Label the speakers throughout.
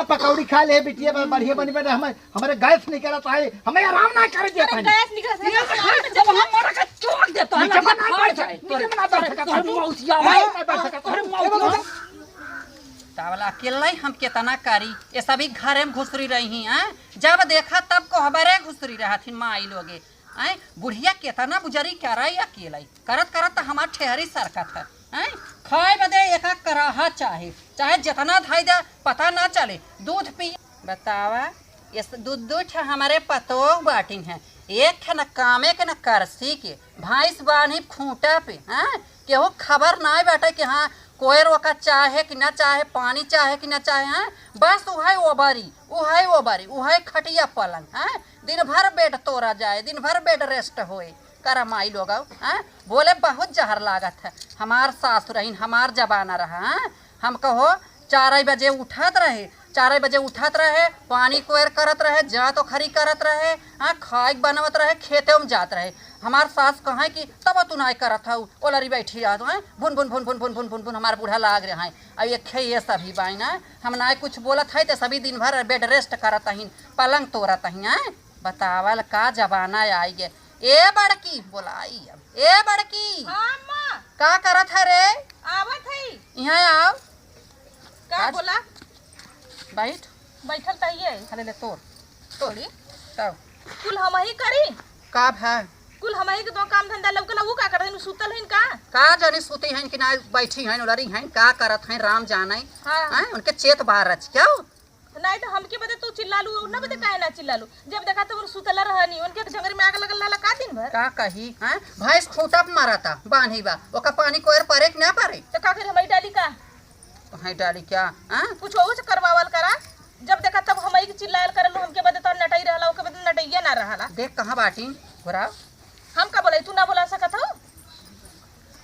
Speaker 1: पकौड़ी खा ले बिटिया बढ़िया बनी बने हमारे गैस नहीं करता है हमें आराम ना करे देता है
Speaker 2: गैस निकल जब हम मर के छोड़ देता है
Speaker 1: नीचे ना बैठ जाए नीचे ना बैठ सकता
Speaker 2: मौसिया
Speaker 1: है
Speaker 3: तावला अकेले हम कितना करी ये सभी घरे में घुसरी रही हैं जब देखा तब को हमारे घुसरी रहा थी माई लोगे हैं बुढ़िया कितना बुजरी क्या रही अकेले करत करत हमार ठहरी सरकत है हैं खाए बदे एक कराहा चाहे चाहे जितना धाई दे पता ना चले दूध पी बतावा ये दूध हमारे पतो बाटिन है एक है न कामे के न करसी के भैंस बानी खूंटा पे हैं केहू खबर ना बाटे कि हाँ कोई रोका चाहे कि ना चाहे पानी चाहे कि ना चाहे हैं बस उहे ओबरी खटिया पलंग हैं दिन भर बेड तोड़ा जाए दिन भर बेड रेस्ट होए करा माई लोग हैं बोले बहुत जहर लागत है हमार सासु रहीन हमार जबाना रहा हैं हम कहो 4 बजे उठत रहे पानी कोयर करत रहे जा तो खरी करत रहे हाँ खाए बनवत रहे खेते में जात रहे हमार सास कहाँ कि तब तू नहीं करत हूँ ओलरी बैठी रहत हैं भुन भुन भुन भुन भुन भुन भुन भुन हमार बूढ़ा लाग रहे हैं अब ये खे ये सभी बाई ना हम ना कुछ बोलत है तो सभी दिन भर बेड रेस्ट करत हैं पलंग तोड़त हैं बतावल का जमाना आई गे ए बड़की बोलाई अब ए बड़की का करत है रे
Speaker 2: आवत है
Speaker 3: यहाँ आओ
Speaker 2: का बोला
Speaker 3: बैठल तहिए हले ले तोड़ी तब
Speaker 2: कुल हम ही करी
Speaker 3: का है
Speaker 2: कुल हम ही के दो काम धंधा लौकला वो का करत सुतल हन
Speaker 3: का जानी सुती हैं कि ना बैठी हैं उलरी हैं का करत हैं राम जाने हैं उनके चेत बाहर रच क्या
Speaker 2: नहीं तो हमके बदे तू चिल्लालू ना बदे काहे ना चिल्लालू जब देखा तो सुतला रहनी उनके जंगल में आग लगल लाला का दिन भर
Speaker 3: का कही हैं भैंस खूंटा पे मारता बांधी बा ओका पानी कोयर परे कि ना परे
Speaker 2: तो का कर हमई डाली का
Speaker 3: तो है डाली क्या हैं
Speaker 2: कुछ हो से करवावल करा जब देखा तब हमई के चिल्लायल करलू हमके बदे तो नटई रहला ओके बदे नटइया ना रहला
Speaker 3: देख कहां बाटी घोरा
Speaker 2: हम का बोले तू ना बोला सकत हो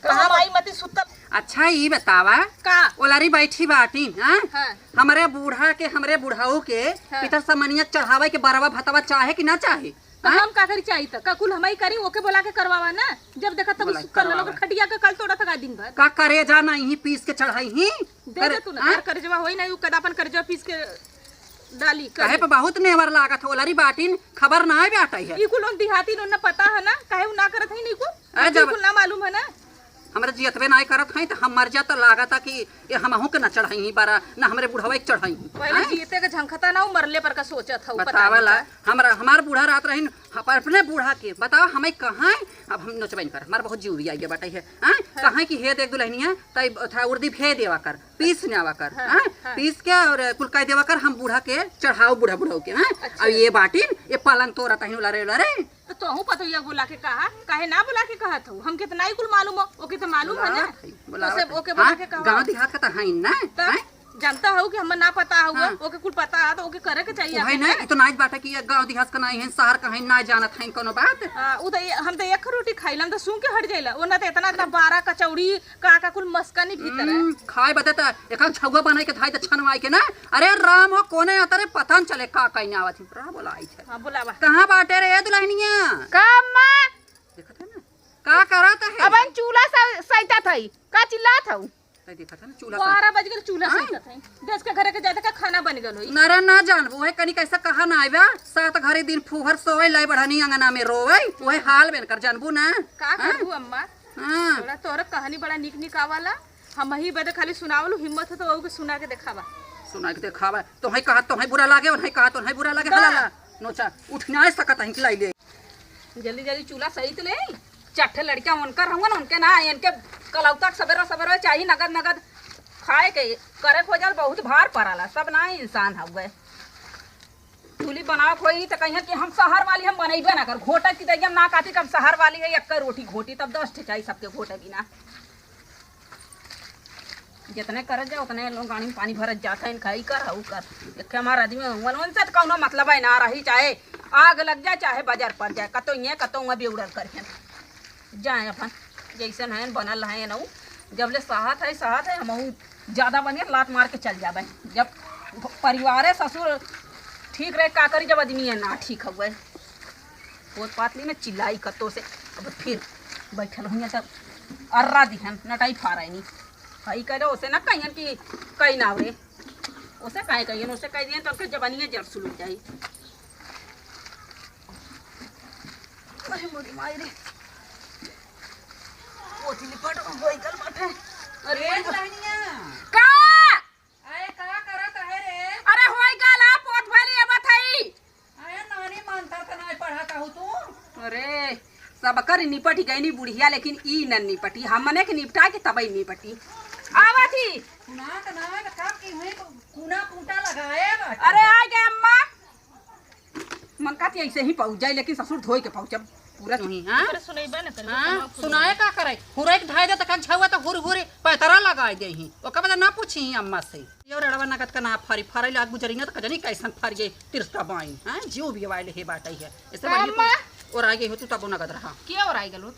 Speaker 2: कहां माई मती सुतल
Speaker 3: अच्छा ये बतावा
Speaker 2: का
Speaker 3: ओलारी बैठी बाटी हैं
Speaker 2: हां
Speaker 3: हमरे बूढ़ा के हमरे बुढ़ाऊ के पितर समनिया चढ़ावे के बरवा भतवा चाहे कि ना चाहे
Speaker 2: तो हम का करी चाहिए त का कुल हमई करी ओके बोला के करवावा ना जब देखा तब कर लोग खटिया के कल तोड़ा था दिन भर
Speaker 3: का करे जाना ही पीस के चढ़ाई ही
Speaker 2: दे दे तू ना करजवा होई नहीं कदापन करजवा पीस के डाली
Speaker 3: काहे पे बहुत नेवर लागत ओलारी बाटिन खबर ना बाटई है
Speaker 2: ई कुल देहाती न पता है ना काहे ना करत है नी कुल ना मालूम है ना
Speaker 3: हमरे जियतवे नहीं करत हैं तो हम मर जा तो लागता कि ये हमहू के न चढ़ाई बारा ना हमरे बुढ़वा के चढ़ाई
Speaker 2: पहले जीते के झंखता ना मरले पर का सोचत हूं
Speaker 3: बतावला हमार बूढ़ा रात रही अपने बूढ़ा के बताओ हमें कहाँ अब हम नोचबैन कर हमारा बहुत जीव भी आई बाटे है कहाँ की हे देख दुल्हनिया तब था उर्दी फे देवा कर पीस नेवा कर पीस के और कुल कह देवा कर हम बूढ़ा के चढ़ाओ बूढ़ा बुढ़ाऊ के अब ये बाटिन ये पलंग तोरा तही उलारे
Speaker 2: तो तोहू पतोया बोला के कहा काहे ना बोला के कहत हूं हम कितना ही कुल मालूम हो ओके तो मालूम है ना ओसे ओके बोला के कहा
Speaker 3: गांव देहात का त है ना
Speaker 2: जानता हो कि हम ना पता हुआ ओके कुल पता है तो ओके करे के चाहिए
Speaker 3: है ना ई तो नाच बाटे कि गांव देहात का नहीं है शहर का है ना जानत है कोनो बात
Speaker 2: उ तो हम तो एक रोटी खाइलम तो सूं के हट जाइला ओना तो इतना 12 कचौड़ी का कुल मस्कनी भीतर है
Speaker 3: खाए बते त एक छौवा बनाई के थाई त छनवाई के ना अरे राम हो कोने अतरे पता न चले का कहीं आवत है प्रा बोलाई छे
Speaker 2: हां बोलावा
Speaker 3: कहां बाटे रे दुल्हनिया
Speaker 2: का अम्मा
Speaker 3: देखत है ना का करत है
Speaker 2: अबन चूल्हा सैता थई का चिल्लात हूं
Speaker 3: तै देखत है ना चूल्हा
Speaker 2: 12 बज गए चूल्हा सैता थई देश के घरे के जाते का खाना बन गल होई
Speaker 3: नरे ना जानबो है कनी कैसा कहा ना आइबा सात घरे दिन फुहर सोवे लाई बढ़नी अंगना में रोवे ओए हाल बेन कर जानबू ना
Speaker 2: का करबू अम्मा
Speaker 3: हां
Speaker 2: थोड़ा तोर कहानी बड़ा निक आवाला हम ही बदे खाली सुनावलू हिम्मत हो तो ओ के सुना के देखावा
Speaker 3: सुना के देखावा तो है कहा तो है बुरा लागे और है कहा तो है बुरा लागे हला नोचा उठ ना सकत है लाई ले
Speaker 2: जल्दी जल्दी चूल्हा सही तो ले चट्ठे लड़कियां उनकर होंगे ना उनके ना इनके कलौता सवेरा सवेरा चाहिए नगद खाए के करे खोजल बहुत भार पड़ाला सब ना इंसान हुए चूल्ही बनाओ खोई तो कहीं कि हम शहर वाली हम बनेबे ना कर घोटा की दैया ना काटी कब शहर वाली है एक रोटी घोटी तब 10 ठे चाहिए सबके घोटे बिना जितने कर जाए उतने लोग गाड़ी में पानी भरत जाता है खाई कर हऊ कर एक हमारा आदमी उनसे तो कौनो मतलब है ना रही चाहे आग लग जाए चाहे बाजार पड़ जाए कतो ये कतो बेउड़ल कर जाए अपन जैसे है बनल है ना जब ले साहत है हम ज्यादा बनिए लात मार के चल जाबे जब परिवार है ससुर ठीक रहे का करी जब आदमी है ना ठीक हुए पोत पातली में चिल्लाई कतो से अब फिर बैठल हुई तब अर्रा दिहन नटाई फारा नहीं हई करे उसे ना कहीं कि कहीं ना रे उसे काहे कहिए उसे कह दिए तो उनके जवानियां जड़ सुलझ जाई। अरे मोरी माई रे पोथी लिपट होई गल बाटे। अरे
Speaker 3: बहनिया
Speaker 2: का
Speaker 3: आए का करत है रे?
Speaker 2: अरे होई गल आ पोथ वाली अब थई।
Speaker 3: आए नानी मानता त नहीं पढ़ा कहू तू।
Speaker 2: अरे सब कर निपट गई नी बुढ़िया लेकिन ई न निपटी हमने के निपटा के तबई निपटी आवा थी।
Speaker 3: सुना त ना का की हुई कुना कुंटा लगाए बा।
Speaker 2: अरे आ गए अम्मा मन का ऐसे ही पहुंच जाए लेकिन ससुर धोई के पहुंचब पूरा
Speaker 3: तुही हां
Speaker 2: सुनैबा न कर
Speaker 3: हां सुनाए का करे हुरे के धाय दे त का छुआ त हुर हुरे पैतरा लगाए दे ही ओका बता ना पूछी अम्मा से यो रड़वा नगत का ना फरी फरे लाग गुजरी न त कजनी कैसन फर गए तिरस्ता बाई हां जीव भी वाले हे बाटई है ऐसे बढ़िया और आगे हो तू तब नगद रहा
Speaker 2: के और आई गलो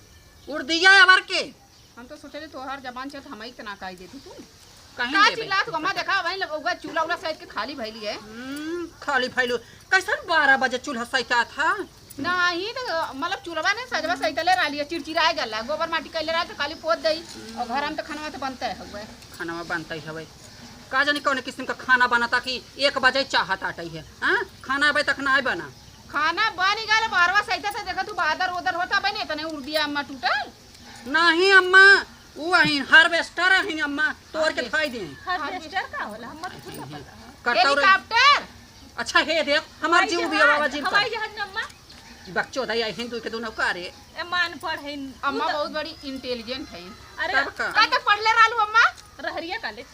Speaker 3: उड़ दिया अबर के
Speaker 2: हम तो सोचले तोहर जबान से हमई के ना काई देती तू
Speaker 3: कहीं
Speaker 2: का
Speaker 3: देबे
Speaker 2: चिल्ला तू अम्मा देखा वहीं लगोगा चूल्हा उला साइड के खाली भइली है।
Speaker 3: खाली फैलू कैसन 12 बजे चूल्हा सैता था
Speaker 2: नहीं तो मतलब चूल्हा ने सजवा सैतले राली चिड़चिड़ाए गला गोबर माटी कैले रहा तो खाली पोत दई और घर में तो खाना तो बनता है हुए
Speaker 3: खाना बनता हवे का जानी कौन किस्म का खाना बनता कि 1 बजे चाहत आटई है हां खाना अबे तक ना बना
Speaker 2: खाना बन गल बारवा सैता से देखा तू बादर उधर होता बने तने उर्दिया अम्मा टूटल
Speaker 3: नहीं अम्मा वो अही हार्वेस्टर अही अम्मा तोड़ के खाई दे
Speaker 2: हार्वेस्टर का होला हमर तो थोड़ी पता
Speaker 3: कटौरे
Speaker 2: हेलीकॉप्टर
Speaker 3: अच्छा हे देख हमार जीव भी आवा जिन
Speaker 2: हवाई जहाज अम्मा
Speaker 3: बच्चो दई हिंदू के दोनों कारे
Speaker 2: ए मान पढ़ है अम्मा बहुत बड़ी इंटेलिजेंट है। अरे
Speaker 3: तब का?
Speaker 2: का तो पढ़ले रहलू अम्मा रहरिया कॉलेज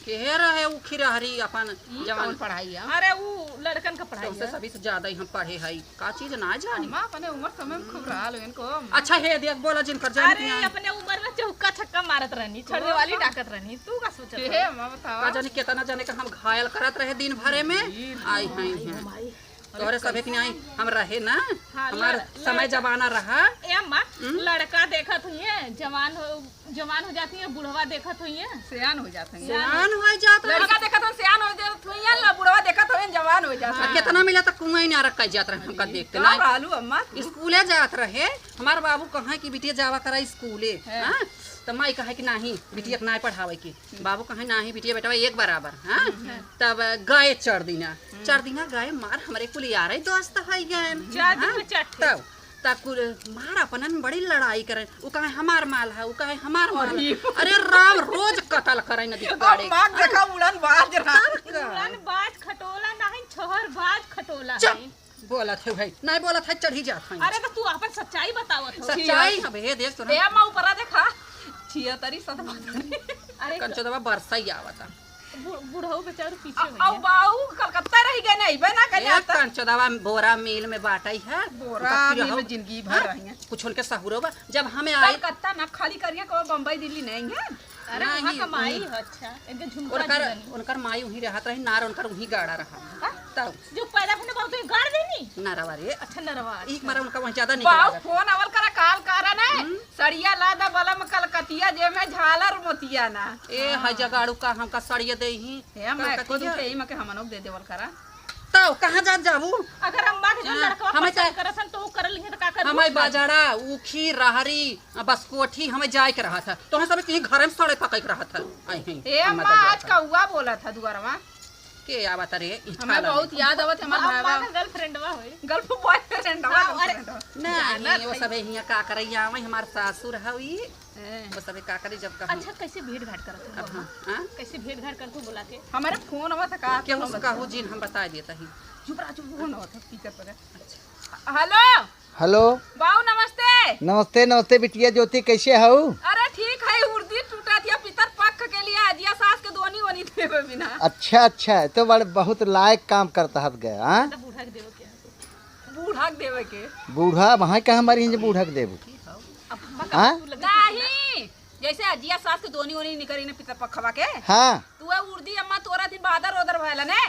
Speaker 3: के रहे उ खिरहरी अपन
Speaker 2: जवान पढ़ाई है। अरे वो लड़कन का पढ़ाई
Speaker 3: सबसे सभी से ज्यादा ही हम पढ़े हई का चीज ना जानी
Speaker 2: अम्मा अपने उम्र समय में खूब रहल इनको।
Speaker 3: अच्छा हे देख बोला जिन कर जानी
Speaker 4: अरे अपने उम्र में चौका छक्का मारत रहनी छड़े वाली डाकत रहनी तू का सोचत
Speaker 2: हे अम्मा बताओ
Speaker 3: का जानी कितना जाने का हम घायल करत रहे दिन भरे में आई हई हैं तोरे सभी के आई हम रहे ना हमार समय जमाना रहा
Speaker 4: ए अम्मा लड़का देखत हुई जवान हो जाती है बुढ़वा देखत हुई
Speaker 2: सियान हो जाते हैं
Speaker 3: जान हो जात
Speaker 2: लड़का देखत हो सियान हो जात हुई ला बुढ़वा देखत हो जवान हो जात
Speaker 3: रहा कितना मिला त कुआई ना रख जात रहे हमका देखते
Speaker 2: ना
Speaker 3: ना
Speaker 2: रहलू अम्मा
Speaker 3: स्कूले जात रहे हमार बाबू कहा कि बिटिया जावा करा स्कूले हां तो माई कहे कि नहीं बिटिया के नहीं पढ़ावे की बाबू कहे नहीं बिटिया बेटा एक बराबर हां तब गए 4 दिना गए मार हमरे कुल यार दोस्त है गए
Speaker 4: 4 दिन में चट्टे
Speaker 3: तब ताकुर मार अपनन बड़ी लड़ाई करे उ कहे हमार माल है उ कहे हमार माल है। अरे राम रोज कत्ल करे नदी के गाड़ी
Speaker 2: मां देखा उड़न बाज रहा
Speaker 4: उड़न बाज खटोला नहीं छोहर बाज खटोला
Speaker 3: चुप
Speaker 4: है।
Speaker 3: बोलत है भाई नहीं बोलत है चढ़ी जात है
Speaker 4: अरे तो तू अपन सच्चाई बतावत हो
Speaker 3: सच्चाई अब हे देख
Speaker 2: ए अम्मा ऊपर देखा 76 77
Speaker 4: अरे
Speaker 3: कंचोदवा बरसा ही आवता
Speaker 4: बुढ़ऊ बेचारू पीछे
Speaker 2: अब बाऊ कलकत्ता रह गए नहीं बना कहीं
Speaker 3: एक कंचोदवा बोरा मिल में बाटई है
Speaker 2: बोरा मिल में जिंदगी भर रही है
Speaker 3: कुछ उनके सहुरोबा जब हमें आई
Speaker 2: कलकत्ता ना खाली करिए को बम्बई दिल्ली नहीं है।
Speaker 4: अरे वहां कमाई है अच्छा इनके झुमका
Speaker 3: उनकर
Speaker 4: जीवन।
Speaker 3: उनकर माई वही रहत रही नार उनकर वही गाड़ा रहा तब
Speaker 4: जो पैदा अपने बहुत ही गाड़ देनी
Speaker 3: नारवा रे
Speaker 4: अच्छा नरवा
Speaker 3: एक बार उनका वहाँ ज्यादा
Speaker 2: बाऊ
Speaker 3: निकला
Speaker 2: फोन अवल करा काल कारण है सड़िया लादा बलम कलकतिया जे में झालर मोतिया ना
Speaker 3: ए है जगाड़ू का हमका सड़िए दे ही
Speaker 2: हे मैं को के ही मके हमनो दे देवल करा
Speaker 3: तब कहाँ जा जाबू
Speaker 4: अगर अम्मा के जो
Speaker 3: हाँ,
Speaker 4: लड़का
Speaker 3: हमें
Speaker 4: पसंद करसन तो कर लिहे तो का कर
Speaker 3: हमें बाजारा उखी रहरी बसकोठी हमें जाए के रहा था तो हम सब कहीं घर में सड़े पकड़ रहा था आई हैं
Speaker 2: ए अम्मा आज का हुआ बोला था दुआरवा
Speaker 3: के आवत रे
Speaker 2: हमें बहुत याद आवत हमार
Speaker 4: अम्मा
Speaker 2: भाईवा
Speaker 4: का गर्लफ्रेंडवा होई
Speaker 2: गर्ल बॉयफ्रेंड
Speaker 3: नहीं वो सब हियां का करैया आवे हमार सासुर हवी वो सब का करे जब कहा
Speaker 4: अच्छा कैसे भेंट घाट करत हो
Speaker 3: अब हां
Speaker 4: कैसे भेंट घाट करतू बोला के
Speaker 2: हमारे फोन आवत का
Speaker 3: केहू से कहू जिन हम बता देता ही
Speaker 2: चुप रहा चुप फोन आवत स्पीकर पर हेलो
Speaker 1: हेलो
Speaker 2: बाऊ नमस्ते
Speaker 1: नमस्ते नमस्ते बिटिया ज्योति कैसे हो?
Speaker 2: अरे ठीक है उर्दी टूटा दिया पितर पक्क के लिए अजिया सास के दोनी वनी थे बिना
Speaker 1: अच्छा अच्छा तो बड़े बहुत लायक काम करता है गया हाँ
Speaker 4: तो बूढ़ा के देव के
Speaker 2: बूढ़ा देवे के
Speaker 1: बूढ़ा वहाँ का हमारी हिंज बूढ़ा के देव हाँ
Speaker 2: नहीं जैसे अजिया सास के दोनी वनी निकरी ने पितर पखवा के
Speaker 1: हाँ
Speaker 2: तू उर्दी अम्मा तोरा दिन बादर उधर भैला ने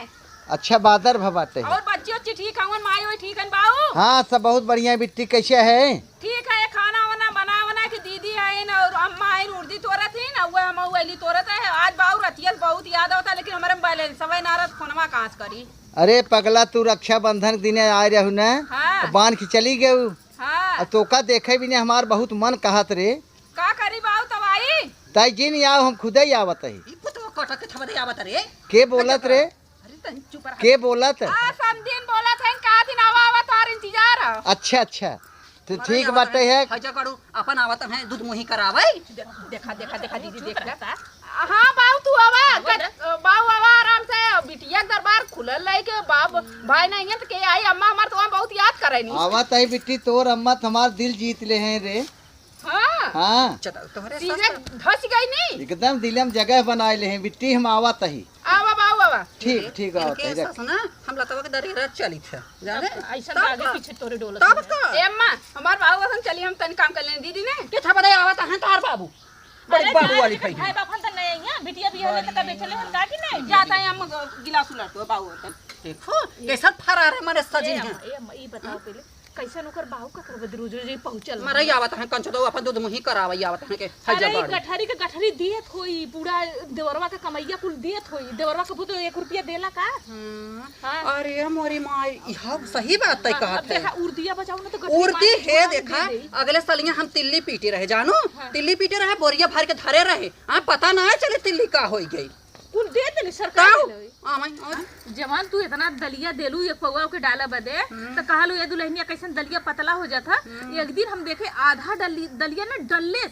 Speaker 1: अच्छा बादर भबाते
Speaker 2: और बच्ची उच्ची ठीक हवन माई होई ठीक हन बाऊ
Speaker 1: हाँ सब बहुत बढ़िया बिट्टी कैसे है?
Speaker 2: ठीक है खाना वाना बना के दीदी आइन और अम्मा आइन उर्दी तोरा थी ना वो हम वैली तोरत है आज बाऊ रतिया बहुत याद आता लेकिन हमारे बैलेंस सवै नारद फोनमा कहां करी
Speaker 1: अरे पगला तू रक्षाबंधन के दिन आए रहू न
Speaker 2: हाँ
Speaker 1: बांध के चली गऊ
Speaker 2: हाँ
Speaker 1: तोका देखे भी नहीं हमार बहुत मन कहत रे
Speaker 2: का करी बाऊ तब आई
Speaker 1: ताई जिन आओ हम खुद ही आवत है
Speaker 3: ई पुतवा कटा के थबदे आवत रे
Speaker 1: के बोलत रे
Speaker 2: तन चुप रहा।
Speaker 1: के बोलत?
Speaker 2: समदीन बोला था का दिन आवा आवा तार इंतजार है।
Speaker 1: अच्छा अच्छा तो ठीक बाटे है।
Speaker 3: हजा करू अपन आवत है दूध मुही करावे।
Speaker 2: देखा देखा देखा दीदी देख रहा। हाँ बाऊ तू आवा बाऊ आवा आराम से बिटिया दरबार खुलल रही के बाप भाई नहीं है तो के आई अम्मा हमार तो बहुत याद करे नी।
Speaker 1: आवत है बिट्टी तोर अम्मा हमार दिल जीत ले हैं रे।
Speaker 2: हाँ
Speaker 1: हाँ
Speaker 3: तोहरे
Speaker 2: सीधे धस गई नी
Speaker 1: एकदम दिलम जगह बनाए ले हैं बिट्टी हम आवत ही।
Speaker 2: आवा बाऊ आवा
Speaker 1: ठीक ठीक आवत
Speaker 3: इनके
Speaker 1: है।
Speaker 3: सास ना हम लतवा के दरिया चली थे जाने
Speaker 2: ऐसा आगे पीछे तोरे डोल
Speaker 3: तब का
Speaker 2: ए अम्मा हमार बाऊ वसन चली हम तन काम कर लेने दीदी ने
Speaker 3: के था बड़े आवत है तार बाबू बड़ी बाबू वाली खाई
Speaker 4: भाई बापन त नहीं है बिटिया भी होले त कबे चले हम का कि नहीं
Speaker 2: जाता है हम गिलास उलटो बाऊ तन
Speaker 3: देखो कैसा फरार है मारे सजी है।
Speaker 4: ए अम्मा ई बताओ पहले कैसे नौकर बाहू का करब रोज रोज पहुंचल
Speaker 3: मारे आवत है कंच दो अपन दूध मुही करावे आवत है के हजा
Speaker 4: अरे
Speaker 3: बाड़ी
Speaker 4: गठरी के गठरी दियत होई पूरा देवरवा के कमैया कुल दियत होई देवरवा के पुतो 1 रुपया देला का। हां
Speaker 3: अरे मोरी माँ यह सही बात तय
Speaker 4: अब
Speaker 3: कहत है।
Speaker 4: देखा उर्दिया बचाओ ना तो गठरी
Speaker 3: उड़ती
Speaker 4: मार के
Speaker 3: है
Speaker 4: छोड़ा
Speaker 3: देखा
Speaker 4: दे दे।
Speaker 3: अगले सालिया हम तिल्ली पीटे रहे जानो तिल्ली पीटे रहे बोरिया भर के धरे रहे हाँ पता ना चले तिल्ली का हो गई
Speaker 4: कुल दे देली सरकार
Speaker 3: काऊ
Speaker 4: दे देली।
Speaker 3: आमई और
Speaker 2: जवान तू इतना दलिया देलू एक पौवा के डाला बदे तो कहलू ये दुल्हनिया कैसन दलिया पतला हो जाता। एक दिन हम देखे आधा दलिया ना डलले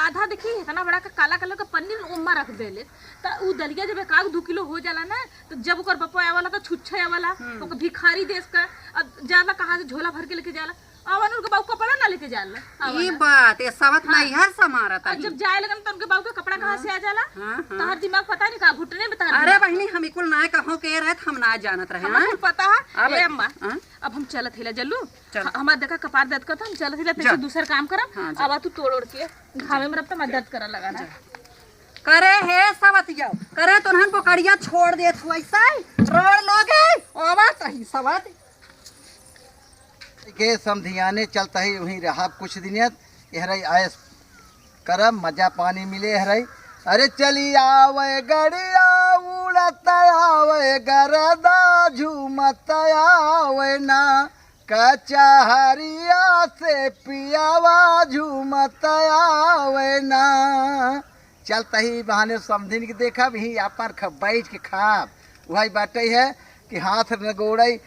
Speaker 2: आधा देखी इतना बड़ा का काला कलर का पन्नी उम्मा रख देले तो उ दलिया जब 1-2 किलो हो जाला ना तो जब ओकर बप्पा आवाला तो छुच्छा आवाला ओकर भिखारी देश का ज्यादा कहाँ से झोला भर के लेके जाला आवन उनके बाबू कपड़ा ना लेके जाला
Speaker 3: ये बात ये सवत नहीं हर समारत
Speaker 2: और जब जाए लगन तो उनके बाबू का कपड़ा कहाँ से आ जाला।
Speaker 3: हाँ,
Speaker 2: तोहर दिमाग पता नहीं का घुटने में तोहर
Speaker 3: अरे बहनी हम इकुल ना कहो के रहे हम ना जानत रहे
Speaker 2: हमको पता है
Speaker 3: अब-
Speaker 2: ए अम्मा
Speaker 3: हाँ?
Speaker 2: अब हम चलत हिला जल्लू
Speaker 3: चल।
Speaker 2: हमार देखा कपार दर्द करता हम चलत हिला तेरे दूसरा काम करब
Speaker 3: हाँ,
Speaker 2: अब तू तोड़ के घावे में रब तो मैं दर्द करा लगाना
Speaker 3: करे हे सवत जाओ करे तुनहन पकड़िया छोड़ दे तू ऐसा रोड लोगे ओवा सही सवत
Speaker 1: के समधियाने चलता ही वहीं रहा कुछ दिन यहरई आयस करब मजा पानी मिले हरई। अरे चली आवे गड़िया उड़त आवे गरदा झूमत आवे ना कचहरिया से पियावा झूमत आवे ना। चलता ही बहाने समधिन के देखब ही अपन बैठ के खाब वही बाटे है कि हाथ नगोड़ई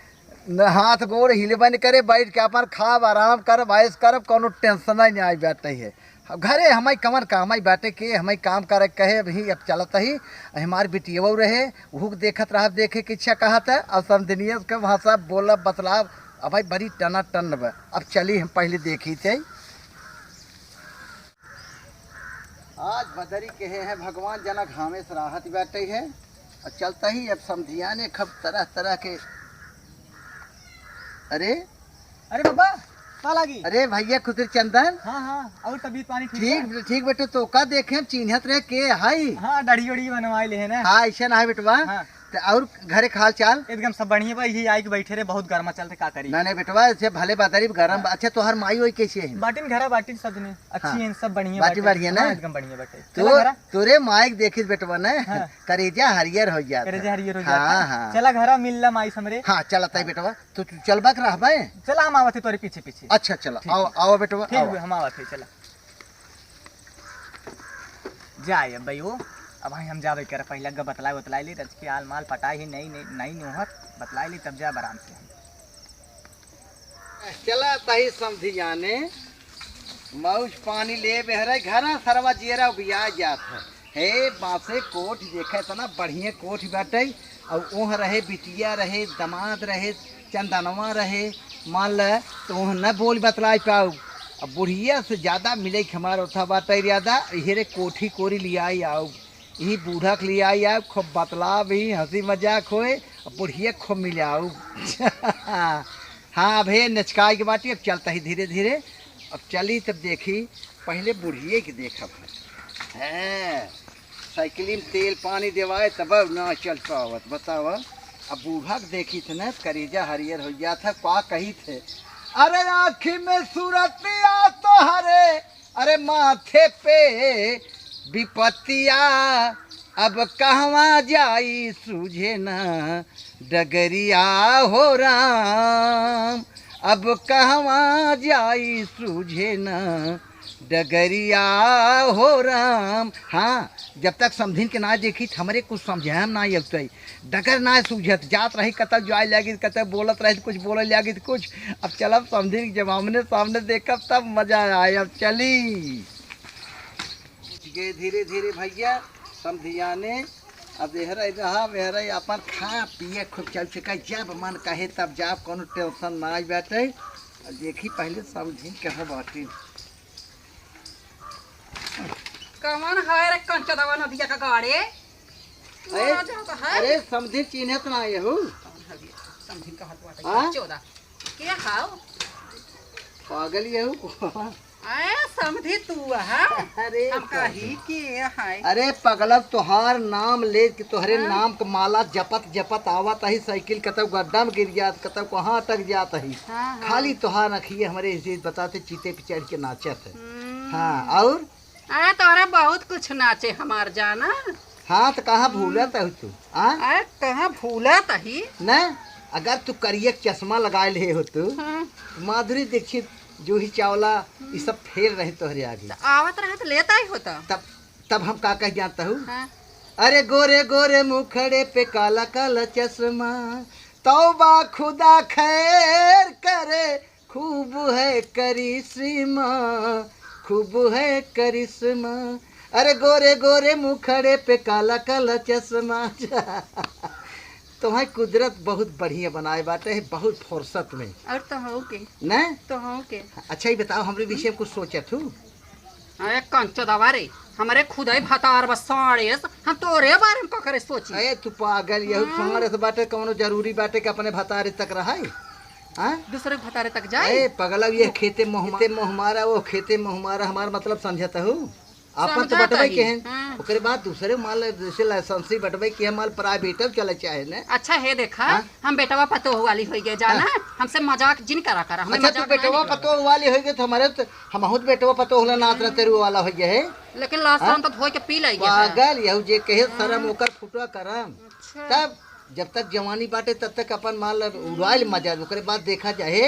Speaker 1: न हाथ गोड़ हिलबन करे बैठ के अपन खाब आराम करब आयस करब कोनो टेंशन नहीं आई बाटे है। घरे हमारी कमर काम आई बाटे के हमारी काम करे कहे भी अब चलत ही हमारे बिटिया रहे वो देखत रहा देखे की इच्छा कहत है अब समझनिए के भाषा बोलब बतलाव अब भाई बड़ी टना टन बा। अब चली हम पहले देखी थे आज बदरी कहे हैं भगवान जनक हमें राहत बैठे है और चलता ही अब समझिया ने खब तरह तरह के। अरे
Speaker 5: अरे बाबा का लागी?
Speaker 1: अरे भैया खुदर चंदन
Speaker 5: हाँ हाँ और तबीयत पानी ठीक है?
Speaker 1: ठीक ठीक बेटो तो का देखे चिन्हत रहे के हाई
Speaker 5: हाँ दाढ़ी उड़ी बनवाई ले है ना।
Speaker 1: हाँ ऐसा ना है बेटवा
Speaker 5: हाँ।
Speaker 1: तो और घरे खाल चाल
Speaker 5: एकदम सब बढ़िया बा यही आई के बैठे रहे बहुत गर्मा चलते का करी।
Speaker 1: ना नहीं बेटवा ऐसे भले बदरी गरम अच्छा तो हर माई होई कैसे है
Speaker 5: बाटिन घरा बाटिन सब ने अच्छी
Speaker 1: हाँ।
Speaker 5: हैं सब बढ़िया
Speaker 1: बाटी
Speaker 5: बाटे।
Speaker 1: बढ़िया ना?
Speaker 5: हाँ, एकदम बढ़िया बाटे।
Speaker 1: तो
Speaker 5: चला घरा
Speaker 1: तोरे माइक देखिस बेटवा ने
Speaker 5: हाँ।
Speaker 1: करेजा हरियर हो जाता
Speaker 5: करे जा हरियर हो
Speaker 1: हाँ
Speaker 5: जाता
Speaker 1: हाँ
Speaker 5: चला घरा मिलला माई समरे।
Speaker 1: हाँ चलता है बेटवा तो तू चलबा के रहबे।
Speaker 5: चला हम आवत है तोरे पीछे पीछे।
Speaker 1: अच्छा चलो आओ आओ बेटवा
Speaker 5: ठीक
Speaker 1: आओ।
Speaker 5: है हम आवत है चला जाए अब भाई वो अब भाई हम जावे कर पहले ग बतलाई ली रच के आल माल पटाई ही नहीं नोहत बतलाई ली तब जा आराम से।
Speaker 1: चला तही समझी जाने मौज पानी ले बेहरे घरा सरवा जियरा बिया जात है हे बासे कोठ देखे इतना बढ़िया कोठ बाटे और ओह रहे बिटिया रहे दमाद रहे चंदनवा रहे मान ल तो ओह न बोल बतला पाऊ अब बुढ़िया से ज़्यादा मिले हमारा उठा बाटे ज़्यादा हेरे कोठी कोरी लिया आओ यही बूढ़ा के लिए आई आओ खूब बतला भी हंसी मजाक होए और बुढ़िया खूब मिले आओ हाँ अब हे नचकाई के बाटी अब चलता ही धीरे धीरे अब चली तब देखी पहले बुढ़िए के देखब है साइकिल में तेल पानी देवाए तब ना चल पावत बताव। अब बूढ़ा के देखी थे न करेजा हरियर हो गया था का कही थे अरे आँखी में सूरतिया तो हरे अरे माथे पे विपत्तिया अब कहवा जाई सूझे ना डगरिया हो राम अब कहवा जाई सूझे ना डगरिया हो राम। हाँ, जब तक समझिन के ना देखी हमरे कुछ समझाम ना अब डगर ना सूझत जात रही कत जाए लगी कत बोलत रही कुछ बोले लगी कुछ। अब चलब समझिन जब आमने सामने देखब तब मजा आए। अब चली गए धीरे धीरे भैया समझिया ने। अब रहा वेहर अपन खा पिए खूब चल चुका जब मन कहे तब जाब कोनो टेंशन ना बैठे। देखी पहले समझी कहाँ बाटी
Speaker 3: कौन है रे कंचदवा नदिया का गाड़ी?
Speaker 1: अरे समझी चिन्हत ना ये हो
Speaker 3: समझी कहत बाटे
Speaker 1: हाँ?
Speaker 3: 14 के हाउ
Speaker 1: पागल ये हो।
Speaker 3: आए समझी तू है
Speaker 1: अरे
Speaker 3: हम कही के है।
Speaker 1: अरे पगला तोहार नाम ले के तोहरे नाम के माला जपत जपत आवत ही साइकिल कतौ गड्ढा में गिर जात कतौ कहाँ अटक जात ही। खाली तोहार रखिए हमारे इसे बताते चीते पे चढ़ के नाचत है। हाँ और
Speaker 3: अरे तोरा बहुत कुछ नाचे हमार जाना।
Speaker 1: हाँ तो कहाँ भूलत है तू?
Speaker 3: अरे कहाँ भूलत ही
Speaker 1: न अगर तू करिए चश्मा लगा ले हो तू माधुरी दीक्षित जूही चावला ये सब फेर रहे तोहरे आगे
Speaker 3: आवत रहा तो लेता ही होता।
Speaker 1: तब हम का कह जानता हूँ
Speaker 3: हाँ?
Speaker 1: अरे गोरे गोरे मुखड़े पे काला काला चश्मा तौबा खुदा खैर करे खूब है करिश्मा खूब है करिश्मा। अरे गोरे गोरे मुखड़े पे काला काला चश्मा। तुम्हारी कुदरत बहुत बढ़िया बनाए बाटे है बहुत फुर्सत में।
Speaker 3: और तो हो के
Speaker 1: न
Speaker 3: तो हो के
Speaker 1: अच्छा ही बताओ हमरे विषय में कुछ सोचत हूँ।
Speaker 3: अरे कंचदवा रे हमारे खुदाई भतार बस साड़े हम तोरे बारे में ककरे सोची।
Speaker 1: अरे तू पागल यहू साढ़े से बाटे कौनो जरूरी बाटे के अपने भतारे तक रहा हाँ
Speaker 3: दूसरे के भतारे तक जाए।
Speaker 1: अरे पगला ये खेते मोहमारा वो खेते मोहमारा हमारा मतलब समझता हूँ अपन तो बटवे के हैं ओकरे बाद दूसरे माल जैसे लाइसेंसी बटवे के माल प्राइवेट चले चाहे ने।
Speaker 3: अच्छा है देखा हम बेटवा पतो वाली हो गए जाना हमसे मजाक जिन करा करा हमें
Speaker 1: अच्छा तू बेटवा पतो वाली हो गए तो हमारे तो हम खुद बेटवा पतो होला नात तेरू वाला हो गए है।
Speaker 3: लेकिन लास्ट टाइम तो धोए के पी लई
Speaker 1: पागल यहू जे कहे शरम ओकर फुटवा करम। तब जब तक जवानी बाटे तब तक अपन माल उड़ाइल मजा ओकरे बाद देखा जाए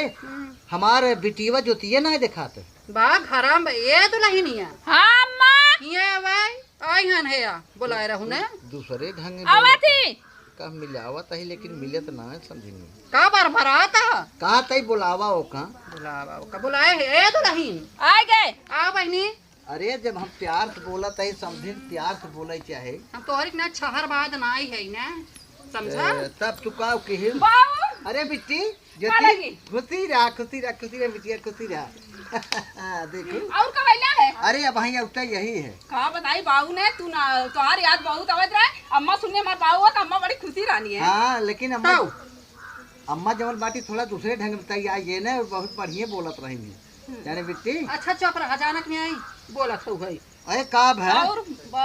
Speaker 1: हमारे बिटिया जोतिये ना दिखात
Speaker 3: बा घरा में ये दुल्हनिया।
Speaker 2: हाँ अम्मा
Speaker 3: ये भाई आई हन है बुलाए रहू ने
Speaker 1: दूसरे ढंग
Speaker 2: आवती
Speaker 1: का मिलावत है लेकिन मिलत ना है समझेंगे
Speaker 3: का बार भराता
Speaker 1: कहा तई बुलावा ओ का
Speaker 3: बुलावा का बुलाए है दुल्हन
Speaker 2: आ गए
Speaker 3: आ बहनी।
Speaker 1: अरे जब हम प्यार से बोलत है समझे प्यार से बोले चाहे
Speaker 3: हम तोहरी ना छहर बाद ना आई है ना समझा।
Speaker 1: तब तू का कहे
Speaker 2: बाबू
Speaker 1: अरे बिट्टी
Speaker 2: मालेगी।
Speaker 1: खुशी रहा बिटिया खुशी रहा। देखो
Speaker 2: और का बैला है
Speaker 1: अरे अब वही उठा यही है
Speaker 2: का बताई बाबू ने तू ना तोहार याद बहुत आवत रहे। अम्मा सुनने हमार बाबू तो अम्मा बड़ी खुशी रानी है।
Speaker 1: हाँ लेकिन अम्मा जमल बाटी थोड़ा दूसरे ढंग में तैयार ये ना बहुत बढ़िया बोलत रहेंगे जाने बिट्टी।
Speaker 3: अच्छा चुप रहा अचानक में आई बोला तो भाई
Speaker 1: अरे का है
Speaker 2: और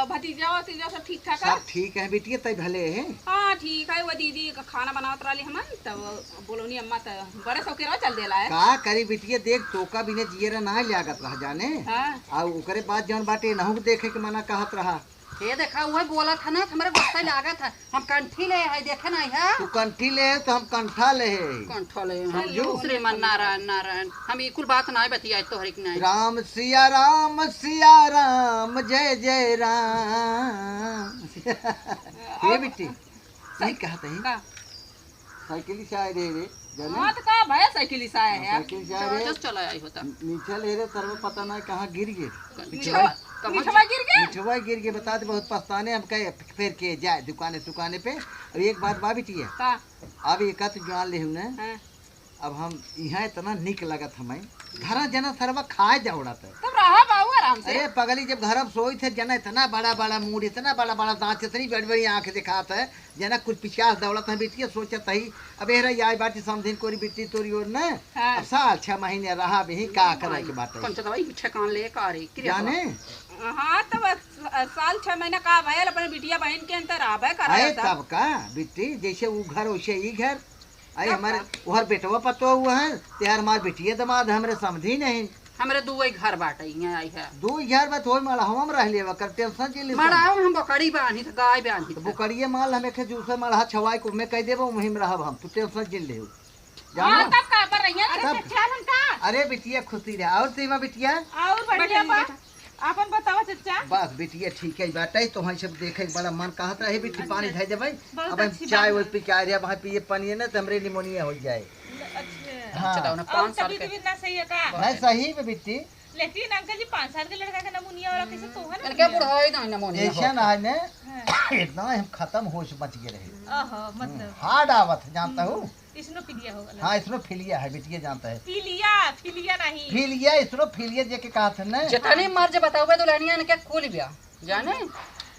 Speaker 2: भतीजा सब ठीक ठाक है
Speaker 1: सब ठीक है बिटिया तय भले है।
Speaker 2: हाँ ठीक है वो दीदी का खाना बनावत रही हमन तब बोलोनी अम्मा तो बड़े सौके रह चल देला है।
Speaker 1: का करी बिटिया देख टोका बिने जियरा ना लागत रह जाने
Speaker 2: हाँ
Speaker 1: आ ओकरे बाद जौन बाटे नहु देखे के मना कहत रहा
Speaker 3: ये देखा हुआ बोला था ना हमारे गुस्सा लगा था हम कंठी ले है देखे ना है
Speaker 1: तू कंठी ले तो हम कंठा ले
Speaker 3: कंठा ले हम दूसरे मन नारायण नारायण हम इकुल बात ना बतिया तो हरिक नहीं।
Speaker 1: राम सिया राम जय जय राम। ये बिट्टी सही कहत है
Speaker 2: का
Speaker 1: साइकिल शायद रे जाने
Speaker 2: हाँ तो का भैया साइकिल से आया है
Speaker 1: साइकिल शायद
Speaker 3: जस्ट चला आई होता
Speaker 1: नीचे ले रे सर्व पता नहीं कहाँ गिर गए
Speaker 2: मिठवा गिर गया
Speaker 1: मिठवा गिर के बता दे बहुत पछताने हम कहे फिर के जाए दुकाने पे। अब एक बात बा बिटिया
Speaker 2: का
Speaker 1: अब एक जुआन ले ने
Speaker 2: हाँ
Speaker 1: अब हम यहाँ इतना निक लगत हमें घर जना सरवा खाए जावड़त है।
Speaker 2: तब रहा बाबू आराम से।
Speaker 1: अरे पगली जब घर अब सोई थे जना इतना बड़ा बड़ा मुंह इतना बड़ा बड़ा दांत इतनी बड़ी बड़ी आंखें दिखात है जना कुछ पिछास दौड़त है बिटिया सोचत है अब एरा आई बाटी समझिन कोरी बिट्टी तोरी और न
Speaker 2: हाँ।
Speaker 1: अब साल 6 महीने रहा भी का करे के बात है
Speaker 3: कंचा दवाई ठेकान ले कारे
Speaker 1: जाने।
Speaker 2: हाँ तब साल 6 महीना का भैया अपने बिटिया बहन के अंतर आबे
Speaker 1: अरे
Speaker 2: कराया था।
Speaker 1: तब का बिट्टी जैसे वो घर वैसे ही घर अरे हमारे उहर बेटवा पतो हुआ है त्यार हमार बिटिया दमाद हमरे समझी नहीं
Speaker 3: हमरे दुई घर बाटे यहाँ आई है
Speaker 1: दो घर में थोड़ी माल हम रह लिए कर टेंशन चली
Speaker 3: मड़ाओ हम बकरी बांधी तो गाय बांधी
Speaker 1: तो बुकड़िए माल हमें के जूसे माल छवाई को मैं कह देबो मुहिम रहब हम तू टेंशन जिन ले
Speaker 2: हाँ तब का पर रही है
Speaker 1: तब-
Speaker 2: ख्याल हम का
Speaker 1: अरे बिटिया खुशी रहा और तेमा बिटिया
Speaker 4: और बढ़िया बा अपन बतावा चाचा
Speaker 1: बस बिटिया ठीक है बाटे तो हम सब देखे बड़ा मन कहत रहे बिटी पानी धै देबै
Speaker 4: बहुत
Speaker 1: अब हम
Speaker 4: अच्छी
Speaker 1: चाय
Speaker 4: बात
Speaker 1: वो पी के आ रहा वहाँ पिए पानी है ना तो हमरे निमोनिया हो जाए
Speaker 4: अच्छा
Speaker 1: हाँ
Speaker 3: चलो ना
Speaker 4: और
Speaker 3: 5 साल
Speaker 4: तबीयत
Speaker 3: के
Speaker 4: भी ना सही है का
Speaker 1: नहीं सही में बिटी
Speaker 4: लेकिन अंकल जी 5 साल के लड़का का नमूनिया वाला कैसे तो है
Speaker 3: इनके बुढ़ाई ना नमोनिया
Speaker 1: ऐसा ना है ने इतना हम खत्म होश मच गए रहे
Speaker 4: ओहो मतलब
Speaker 1: हार्ड आवत जानता हूँ
Speaker 4: इसनो पीलिया हो गला
Speaker 1: हाँ इसनो फिलिया है बिटिया जानता है
Speaker 4: पीलिया नहीं
Speaker 1: फिलिया इसनो फिलिया जे के कहा थे ना
Speaker 3: जितनी मर्ज बताओगे दुल्हनिया इनके कुल ब्याह जाने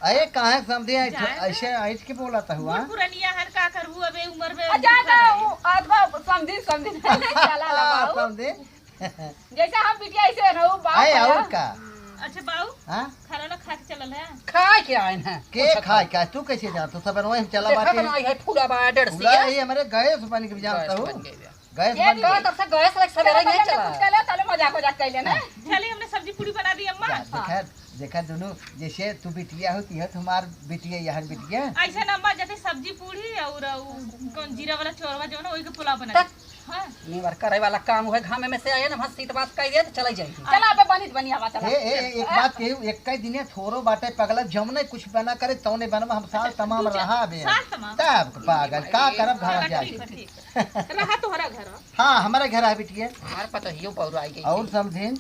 Speaker 1: अरे कहाँ समझे ऐसे ऐठ के बोला था हुआ
Speaker 4: पुरानिया हर का करबू अबे उम्र में
Speaker 2: जाता हूँ आपका समझी चला लगाओ
Speaker 1: समझे
Speaker 2: जैसे हम बिटिया ऐसे रहू
Speaker 1: आए और
Speaker 2: बाप
Speaker 1: का
Speaker 4: अच्छा बाऊ
Speaker 1: हाँ
Speaker 4: खाना ना खा के चलल है
Speaker 3: खाए के आए हैं
Speaker 1: के खाए का तू कैसे जानता सब वही चला
Speaker 3: देखा
Speaker 1: बाटे
Speaker 3: बनाई है फूला बा 150
Speaker 1: पूरा ये हमारे गैस बन के जानता हूँ गैस
Speaker 3: ये
Speaker 1: बन
Speaker 3: का तब से गैस लग सवेरे नहीं चला
Speaker 2: चले चले मजाक कैले ना
Speaker 4: चलिए हमने सब्जी पूरी बना दी अम्मा
Speaker 1: देखा देखा दोनों जैसे तू बिटिया होती है तुम्हार बिटिया यहाँ बिटिया
Speaker 4: ऐसा ना अम्मा जैसे सब्जी पूरी और कौन जीरा वाला चोरवा जो ना वही के पुलाव बना दी हां
Speaker 3: निवर करे वाला काम हुए घामे में से आए ना हंसी तो बात कह दे तो चला जाए
Speaker 2: चला अबे बनी बनिया बा चला
Speaker 1: ए एक बात कहूँ एक कई दिने थोरो बाटे पगला जमने कुछ बना करे तौने बनवा हम साल तमाम रहा बे
Speaker 4: साल तमाम?
Speaker 1: तब पागल का करब घर जाके
Speaker 4: रहा तोहरा घर
Speaker 1: हाँ हमारे घर है बिटिया
Speaker 3: हमारे पता हियो पौर आई गई
Speaker 1: और समझें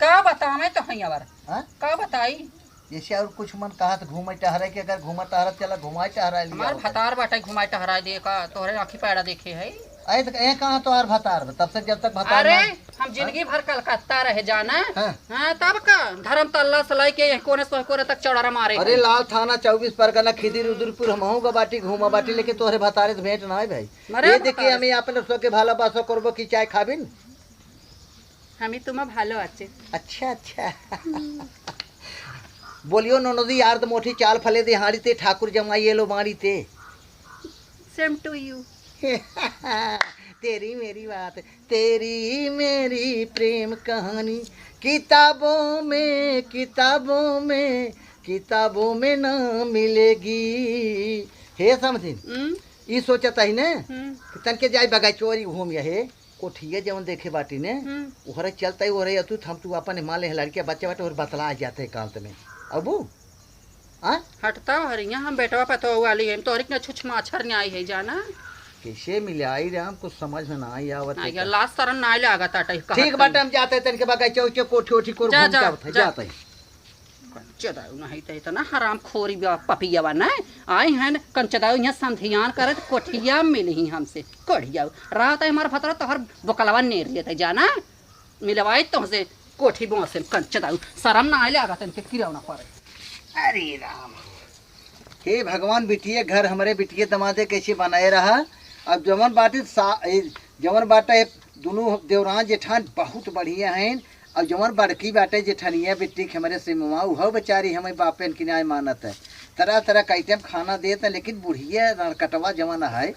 Speaker 3: का बतावे तो हई अबर
Speaker 1: हाँ
Speaker 3: का बताई
Speaker 1: जैसे और कुछ मन कहा तो घूमे टहरे के अगर घूमा टहरा चला घुमाए टहरा
Speaker 3: हमार भतार बाटे घुमाई टहरा दे का तोहरे आंखी पैड़ा देखे है
Speaker 1: अरे तो ए कहाँ तो और भतार तब से जब तक भतार
Speaker 3: अरे
Speaker 1: ना-
Speaker 3: हम जिंदगी भर कलकत्ता रहे जाना
Speaker 1: हाँ।
Speaker 3: हाँ तब का धर्म तल्ला सलाई के कोने से कोने तक चौड़ा मारे
Speaker 1: अरे लाल थाना 24 परगना खिदिर उदरपुर हम का बाटी घूमा बाटी लेके तोहरे भतारे से भेंट ना है भाई
Speaker 3: अरे
Speaker 1: ये देखिए
Speaker 3: भतारे
Speaker 1: हमें अपन सो के भाला बासो करबो की चाय खाबिन
Speaker 3: আমি তোমার ভালো আছে
Speaker 1: अच्छा अच्छा बोलियो ननदी यार तो मोटी चाल फले दे हारी ते ठाकुर जमाई ये लो मारी ते
Speaker 3: सेम टू यू
Speaker 1: तेरी मेरी बात तेरी मेरी प्रेम कहानी किताबों में किताबों में ना मिलेगी हे समझिन ई सोचता ही ने कि तन के जाई बगाचोरी घूम हे कोठिया जवन देखे बाटी ने ओहरे चलता ही ओहरे अतु हम तू अपन मान ले लड़के बच्चे बाटे और बतला जाते कांत में अबू हाँ
Speaker 3: हटता हरिया हम बेटवा पतो वाली है तोहरी के छुछ माछर नहीं आई है जाना
Speaker 1: कैसे मिले आई रे हम कुछ समझ में ना आई आवत
Speaker 3: आई लास्ट तरन ना लगा टाटा
Speaker 1: ठीक बाटे हम जाते तन के बगाचे उचे कोठी ओठी कोर
Speaker 3: जा,
Speaker 1: घूम
Speaker 3: जा,
Speaker 1: के आवत
Speaker 3: जा।
Speaker 1: जाते
Speaker 3: कंचदाऊ नहीं तो इतना हराम खोरी पपिया ना आई हैं कंचदाऊ यहाँ संधियान करे तो कोठिया मिली हमसे कढ़िया रात हमारे भतरा तोहर बोकलवा नेर लेते जाना मिलवाई तुमसे कोठी बोसे कंचदाऊ शरम ना आए लगा तन के किरौना पड़े
Speaker 1: अरे राम हे भगवान बिटिया घर हमारे बिटिया दमादे कैसे बनाए रहा अब जमन बाटे जमन बाटे दोनों देवरान जेठान बहुत बढ़िया हैं और जमन बड़की बाटे जेठनिया बेटी के हमारे से ममाऊ हो बेचारी हमें बापेन की न्याय मानत है तरह तरह का आइटम खाना देते लेकिन बुढ़िया रणकटवा जमाना है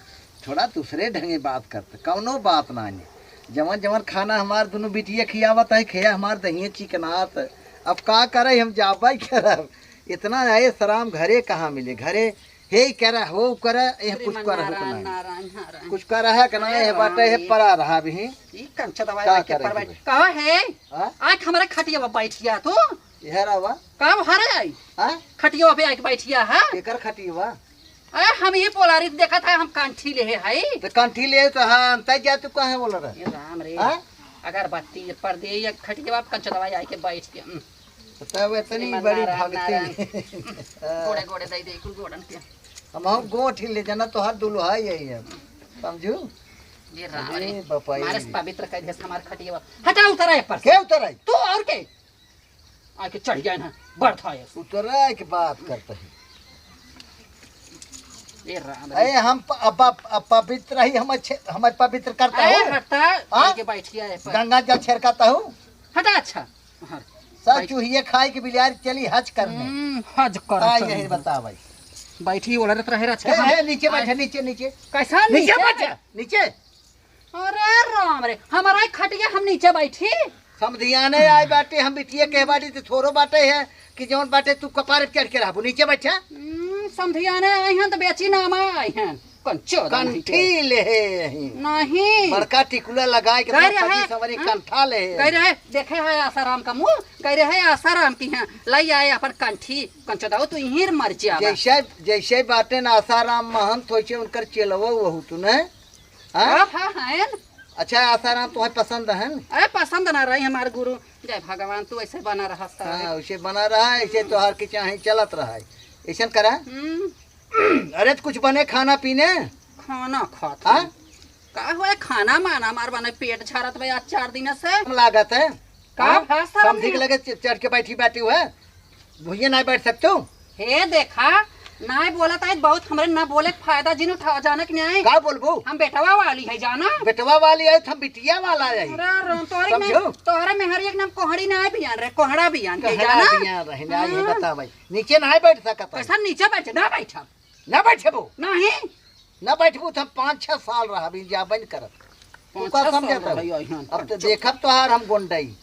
Speaker 1: थोड़ा दूसरे ढंगे बात करते कौनो बात ना नहीं जमन जमन खाना हमार दोनों बिटिया खियावत है खिया हमार दहिया चिकनात अब का करे हम जाबा करब इतना आए सराम घरे कहाँ मिले घरे हे करा हो करा ए कुछ करा हो नहीं
Speaker 3: नारायण नारायण
Speaker 1: कुछ करा है कि नहीं है बाटे है परा रहा भी
Speaker 3: ई कंचदाऊ
Speaker 1: का
Speaker 3: के पर
Speaker 1: करेगी?
Speaker 3: बैठ कहा है
Speaker 1: हां
Speaker 3: आई हमारे खटिया बैठिया तू
Speaker 1: यह रवा
Speaker 3: कब हरे आई
Speaker 1: हां
Speaker 3: खटिया पे आई बैठिया है
Speaker 1: केकर खटीवा
Speaker 3: अरे हम ये पोलारी देखा था हम कांठी ले है
Speaker 1: तो कंठी ले तो हां तय जा तू कहां बोल रहा
Speaker 3: ये राम रे
Speaker 1: हां
Speaker 3: अगर बत्ती पर दे या खटिया आप कंचदाऊ आई के बैठ के
Speaker 1: तब इतनी बड़ी भक्ति
Speaker 3: गोड़े गोड़े दई दे कुल गोड़न के
Speaker 1: हम गोठी ले जाना तो हर दुल्हा यही है समझू
Speaker 3: ये राम
Speaker 1: अरे
Speaker 3: रे
Speaker 1: बापा ये।
Speaker 3: मारे पवित्र कह दे हमार खटिया हटा उतरा पर
Speaker 1: के उतर आई
Speaker 3: तू और के आके चढ़ जाए ना बढ़ था ये
Speaker 1: उतर आई की बात करते हैं
Speaker 3: ये राम रे
Speaker 1: अरे हम पवित्र ही हम पवित्र करता
Speaker 3: अरे
Speaker 1: हूँ
Speaker 3: हटा
Speaker 1: हाँ?
Speaker 3: आके बैठ गया है पर
Speaker 1: गंगा जल छिड़काता हूँ
Speaker 3: हटा अच्छा हाँ।
Speaker 1: सब चूहिए खाए के बिलियार चली हज करने
Speaker 3: हज कर
Speaker 1: आ यही बता भाई
Speaker 3: बैठी ओलरत रहे रच
Speaker 1: हे, नीचे बैठे नीचे नीचे
Speaker 3: कैसा
Speaker 1: नीचे बैठे नीचे
Speaker 3: अरे राम रे हमारा खटिया हम नीचे बैठी
Speaker 1: समधियाने आए बाटे हम बिटिया कह बाटी तो थोरो बाटे है कि जौन बाटे तू कपार पे चढ़ के रहबो नीचे बैठा
Speaker 3: समझिया ने आई हैं तो बेची नाम आई हैं कंचो
Speaker 1: कंठी ले यही
Speaker 3: नहीं
Speaker 1: बड़का टिकुला लगाए के
Speaker 3: कह रहे
Speaker 1: सजी
Speaker 3: हैं,
Speaker 1: सवरी
Speaker 3: हाँ?
Speaker 1: कंठा ले
Speaker 3: कह रहे देखे है आसाराम का मुंह कह रहे है आसाराम की है लाई आए अपन कंठी कंचो दाओ तू यहीं मर जा
Speaker 1: जैसे जैसे बातें ना आसाराम महंत हो छे उनकर चलवो वहु तू ने हां
Speaker 3: हाँ है
Speaker 1: अच्छा आसाराम तुम्हें पसंद है
Speaker 3: अरे पसंद ना रही हमारे गुरु जय भगवान तू ऐसे बना रहा
Speaker 1: हाँ उसे बना रहा है ऐसे तोहार के चाहे चलत रहा है ऐसा करा अरे तो कुछ बने खाना पीने
Speaker 3: खाना खाता
Speaker 1: हाँ
Speaker 3: का हुआ खाना माना मार बने पेट छारत भाई आज 4 दिन से
Speaker 1: लागत है
Speaker 3: का भाषा
Speaker 1: समझी के लगे चढ़ के बैठी हुआ है भूये नहीं बैठ सकते हो
Speaker 3: हे देखा ना बोला था बहुत हमरे ना बोले फायदा जिन उठा जाने के नहीं
Speaker 1: का बोलबो
Speaker 3: हम बेटवा वाली है जाना
Speaker 1: बेटवा वाली है हम बिटिया वाला है
Speaker 3: तोरे में तोरे में हर एक नाम कोहड़ी ना है बियान रे कोहड़ा बियान के
Speaker 1: कहना
Speaker 3: जाना
Speaker 1: बिया रहना ये बता भाई नीचे नहीं बैठ सकता
Speaker 3: कैसा नीचे बैठे ना बैठा
Speaker 1: ना बैठबो
Speaker 3: नहीं
Speaker 1: ना बैठबो तो हम 5-6 साल रहा भी जा बंद करत तू का समझता अब तो देखब तो हार हम गोंडई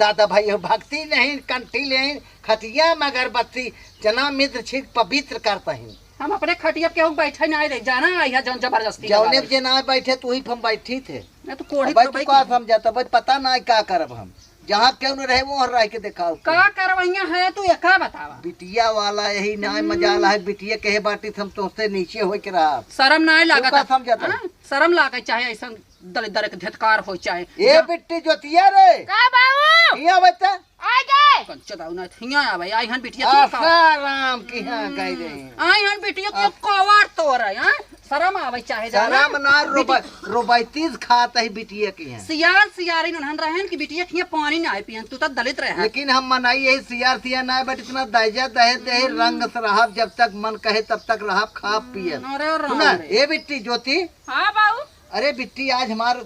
Speaker 1: दादा भाई भक्ति नहीं कंठी ले खटिया में अगरबत्ती जना मित्र छिक पवित्र करता है
Speaker 3: हम अपने खटिया के बैठे नहीं रह जाना यहाँ जौन जबरदस्ती
Speaker 1: जौने जे ना बैठे तू ही हम बैठी थे
Speaker 3: मैं तो कोड़ी
Speaker 1: भाई तू का समझाता भाई पता ना क्या करब हम जहाँ क्यों न रहे वो रह के दिखाओ
Speaker 3: का करवैया है तू एका बतावा
Speaker 1: बिटिया वाला यही ना मजाला है बिटिया कहे बाटी हम तुमसे नीचे हो के रहा
Speaker 3: शर्म ना लगा
Speaker 1: का समझाता
Speaker 3: शर्म लागे चाहे ऐसा दल दर के धिक्कार हो चाहे
Speaker 1: ए बिट्टी जोतिया रे
Speaker 4: का बाबू
Speaker 1: हिया बता
Speaker 4: आ गए
Speaker 3: कंचा दाऊ ना थिया आवे आई हन बिटिया
Speaker 1: आसाराम की हां कह दे
Speaker 3: आई हन बिटिया के कवार तोर है शर्म आवे चाहे जाना
Speaker 1: शर्म ना रोबैतीस खाता है बिटिया की है
Speaker 3: सियार सियारी नहन रहन की बिटिया खिया पानी ना पियन तू त दलित रहे
Speaker 1: लेकिन हम मनाई यही सियार सिया ना बट इतना दहेजा दहे दहे रंग से रहब जब तक मन कहे तब तक रहब खा पिए
Speaker 3: अरे
Speaker 1: सुना ए बिट्टी ज्योति
Speaker 2: हाँ बाबू
Speaker 1: अरे बिट्टी आज हमार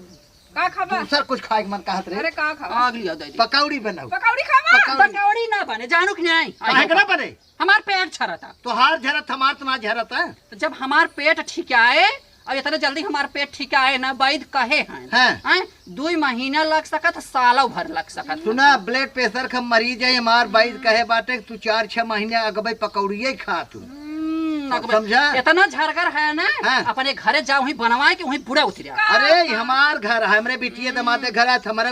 Speaker 2: का खाबा
Speaker 1: दूसर कुछ खाए के मन कहत
Speaker 2: अरे
Speaker 1: रे
Speaker 2: का खाबा
Speaker 3: आग लिया दे
Speaker 1: पकौड़ी बनाओ
Speaker 2: पकौड़ी खाबा
Speaker 3: पकौड़ी ना बने जानू कि नहीं
Speaker 1: काहे करा बने
Speaker 3: हमार पेट छरता
Speaker 1: तोहार झरत हमार तो ना झरत है
Speaker 3: जब हमार पेट ठीक आए और इतना जल्दी हमार पेट ठीक आए ना वैद कहे हैं
Speaker 1: हाँ।
Speaker 3: 2 महीना लग सकत सालों भर लग सकत
Speaker 1: सुना ब्लड प्रेशर का मरीज है हमार भाई कहे बाटे तू 4-6 महीने अगबे पकौड़िए खा तू समझा
Speaker 3: इतना झरगर है ना
Speaker 1: हाँ।
Speaker 3: अपने घरे जाओ वहीं बनवाए कि वहीं बुरा उतरिया
Speaker 1: अरे हमार घर है हमरे बिटिया दमाद घर है हमारे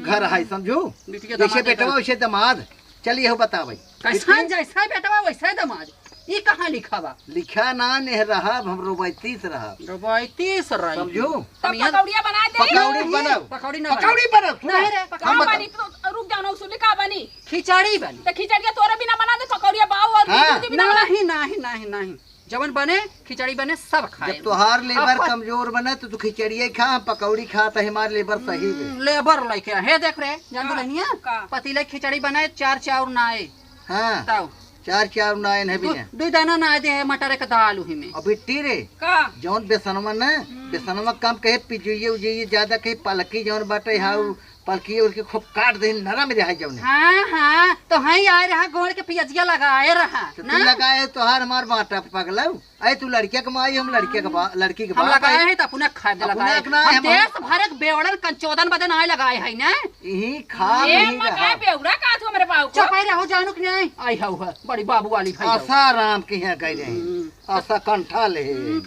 Speaker 1: घर है समझो
Speaker 3: बिटिया
Speaker 1: जैसे
Speaker 3: दमाद
Speaker 1: बेटवा वैसे दमाद चलिए हो बता भाई
Speaker 3: कैसा जैसा बेटवा वैसा दमाद ये कहाँ लिखा बा
Speaker 1: लिखा ना ने रहा हम रोबैतीस रहा
Speaker 3: रोबैतीस रही
Speaker 1: समझो
Speaker 2: तब पकौड़िया बना दे
Speaker 1: पकौड़ी बनाओ
Speaker 3: पकौड़ी ना
Speaker 1: पकौड़ी बनाओ सुना
Speaker 3: नहीं रे
Speaker 1: हम
Speaker 2: का
Speaker 1: बताओ।
Speaker 2: बनी तो रुक जाओ ना उसने का बनी
Speaker 3: खिचड़ी बनी
Speaker 2: तो खिचड़िया तोरे बिना बना दे पकौड़िया बाऊ और
Speaker 1: हाँ।
Speaker 2: दूध बिना बना
Speaker 3: नहीं नहीं नहीं नहीं जवन बने खिचड़ी बने सब खाए
Speaker 1: जब तुहार लेबर
Speaker 3: अब-
Speaker 1: कमजोर बने तो तू खिचड़िए खा हम पकौड़ी खा तो हमारे लेबर सही है
Speaker 3: लेबर लेके हे देख रे जान तो नहीं
Speaker 2: का?
Speaker 3: पतीले खिचड़ी बनाए 4 चाउर ना आए
Speaker 1: हाँ
Speaker 3: बताओ
Speaker 1: 4 नायन है भी ने
Speaker 3: 2 दाना ना दे मटर के दाल उही में
Speaker 1: और बिट्टी रे
Speaker 2: का
Speaker 1: जौन बेसनवा न बेसनवा कम कहे पिजुइए उजुइए ज्यादा कहे पलकी जौन बाटे हाउ पलकी उसके खूब काट दे नरम रहे जौन
Speaker 3: हाँ हाँ तो हई आए रहा गोड़ के पियजिया लगाए रहा
Speaker 1: तो तू
Speaker 3: ना
Speaker 1: लगाए तोहार हमार बाटा पगलऊ अरे तू लड़किया के माई हम लड़के के लड़की के
Speaker 3: हम
Speaker 1: बाप
Speaker 3: लगाए
Speaker 1: है
Speaker 3: हैं तो अपना खाए
Speaker 1: अपना
Speaker 3: लगाए
Speaker 1: अपना
Speaker 3: हम
Speaker 1: हम-
Speaker 3: देश भर के बेवड़न कंचोदन बदन आए लगाए है ना
Speaker 1: यही खा
Speaker 2: ए
Speaker 1: नहीं
Speaker 2: मकाए
Speaker 1: रहा
Speaker 2: बेउड़ा का तू मेरे बाऊ को
Speaker 3: चपाई रहो जानू कि नहीं आई हऊ है बड़ी बाबू वाली भाई
Speaker 1: आशा राम की है कह रहे आशा कंठा ले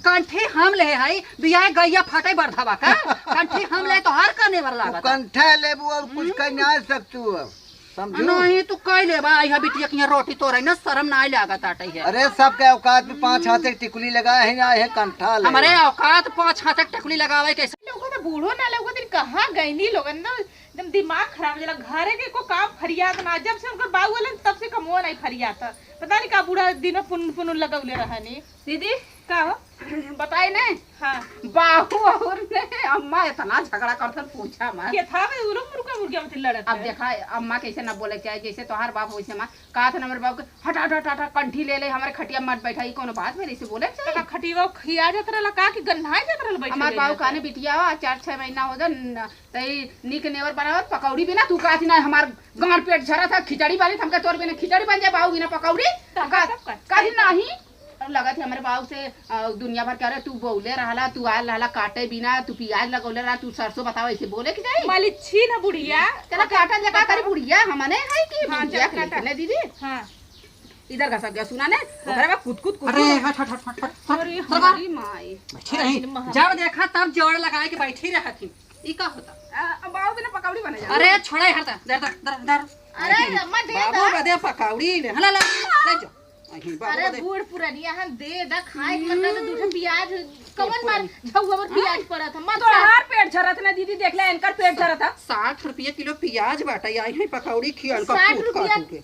Speaker 3: कंठी हम ले हई बियाह गैया फाटे बरधवा का कंठी हम ले तो हर करने वर लागत
Speaker 1: कंठा लेबू और कुछ कह नहीं सकतू अब समझो
Speaker 3: नहीं तू कह ले बा आई बिटिया की रोटी तो रही ना शर्म ना लागत आटे है
Speaker 1: अरे सबके औकात में 5 हाथ एक टिकुली लगाए हैं आए हैं कंठा ले
Speaker 3: हमारे औकात 5 हाथ तक टकली लगावे कैसे
Speaker 4: लोगों ने बूढ़ो ना लोगों दिन कहाँ गईनी लोगन ना एकदम दिमाग खराब हो जाला घरे के को काम फरियाद ना जब से उनकर बाबू वाले तब से कमो नहीं फरियाद पता नहीं का बूढ़ा दिन में पुन पुन लगौले रहनी
Speaker 2: दीदी का हो
Speaker 3: बताई नहीं
Speaker 2: हाँ
Speaker 3: बाहू और ने अम्मा इतना झगड़ा करथन पूछा मत
Speaker 2: के था वे उलो मुर्गा मुर्गा में लड़त
Speaker 3: अब देखा अम्मा कैसे ना बोले क्या जैसे तोहार बाप वैसे मां कहा था नंबर बाप के हटा हटा हटा कंठी ले ले हमारे खटिया मत बैठाई कोनो बात मेरे से बोले
Speaker 4: का खटीवा खिया जात रहला का कि गन्हाई जात रहल बैठ
Speaker 3: हमार बाबू काने बिटिया 4-6 महीना हो जन तई निक नेवर बनावत पकौड़ी बिना तू कहती ना हमार गांड पेट झरा था खिचड़ी वाली हमके तोर बिना खिचड़ी बन जाए बाबू बिना पकौड़ी कहीं नहीं लगा थी हमारे बाबू से दुनिया भर कह रहे तू बोले रहला तू आल रहला काटे बिना तू प्याज लगौले रहा तू सरसों बताओ ऐसे बोले कि नहीं
Speaker 2: माली छी ना बुढ़िया
Speaker 3: चला काटा जका करी बुढ़िया हमने है कि
Speaker 2: हाँ,
Speaker 3: बुढ़िया
Speaker 2: चल काटा।
Speaker 3: ले दीदी
Speaker 2: हाँ इधर घसक गया सुना ने ओकरा में कूद
Speaker 3: अरे हट हट हट हट हट
Speaker 2: अरे
Speaker 3: सरकार
Speaker 2: हमारी माई
Speaker 3: बैठी रही जब देखा तब जोड़ लगाए के बैठी रहा थी ई का होता
Speaker 2: बाबू बिना पकौड़ी बना जा
Speaker 3: अरे छोड़े हरता दर दर दर
Speaker 4: अरे अम्मा दे
Speaker 3: बाबू बदे पकौड़ी ले हला ले जाओ अही बाबू
Speaker 4: अरे
Speaker 3: बदे
Speaker 4: बूढ़ पुरानिया हम दे दा खाए के मतलब तो दूठे प्याज कवन मार झौवा पर प्याज पड़ा था मत
Speaker 2: तो हर पेट झरत ना दीदी देख ले इनकर पेट झरत था
Speaker 3: 60 रुपये किलो प्याज बाटा आई है पकौड़ी खियाल का
Speaker 4: 60
Speaker 3: कूट
Speaker 4: रुपया
Speaker 3: काट के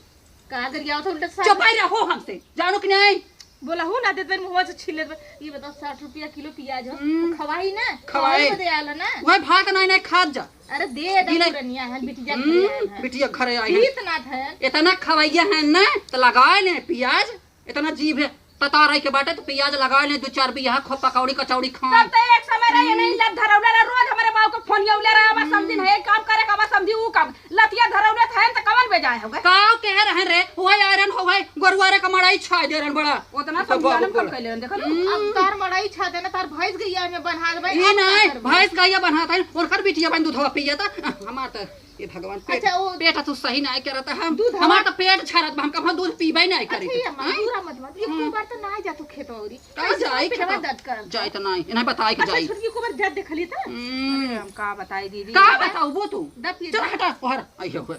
Speaker 4: कहा कर गया था उल्टा
Speaker 3: चुपाई रहो हमसे जानो कि नहीं
Speaker 4: बोला हूं ना देते मुंह से छील ले ये बताओ 60 रुपया किलो प्याज हो
Speaker 3: हम्म।
Speaker 4: खवाई ना
Speaker 3: खवाई।
Speaker 4: दे आला ना
Speaker 3: वह भात नहीं खात जा
Speaker 4: अरे दे दा
Speaker 3: दिले।
Speaker 4: पुरानिया है बिटिया के
Speaker 3: बिटिया घरे आई है
Speaker 4: इतना था
Speaker 3: इतना खवैया है ना तो लगाए ले प्याज इतना जीभ है पता रही के बाटे तो प्याज लगाए ले 2-4 बिया खो पकौड़ी कचौड़ी खा
Speaker 2: तब तो एक समय रहे नहीं लत धरौले रहा रोज हमारे बाबू को फोन यौले रहा बस समझी है काम करे का बस समझी ऊ काम लतिया धरौले था त कवन बेजाय हो गए
Speaker 3: काव कह रहे रे होय आयरन होय गोरुवारे का मड़ाई छाय दे रन बड़ा
Speaker 2: उतना समझाने में कम कैले देखो
Speaker 4: अब तार मड़ाई छा देना तार भैंस गैया में बना दे
Speaker 3: ई नहीं भैंस गैया बनाता है और कर बिटिया बन दूधवा पिया था हमार तो ये भगवान पेट
Speaker 4: अच्छा, वो
Speaker 3: पेट तो सही नहीं करता हम
Speaker 4: दूध
Speaker 3: हमार तो पेट छरत हम कभी दूध पीबे नहीं करी
Speaker 4: अच्छा अम्मा पूरा मत एक बार तो ना जा तू खेत औरी
Speaker 3: कहाँ जाई
Speaker 4: पेटवा
Speaker 3: खेत?
Speaker 4: दर्द कर
Speaker 3: जाई तो नहीं इन्हें बताई के
Speaker 4: अच्छा
Speaker 3: जाई
Speaker 4: छोटकी को बार जद देखली था
Speaker 2: हम का बताई दीदी
Speaker 3: का बताऊ वो तू
Speaker 4: दब ये
Speaker 3: चल हटा बाहर आई हो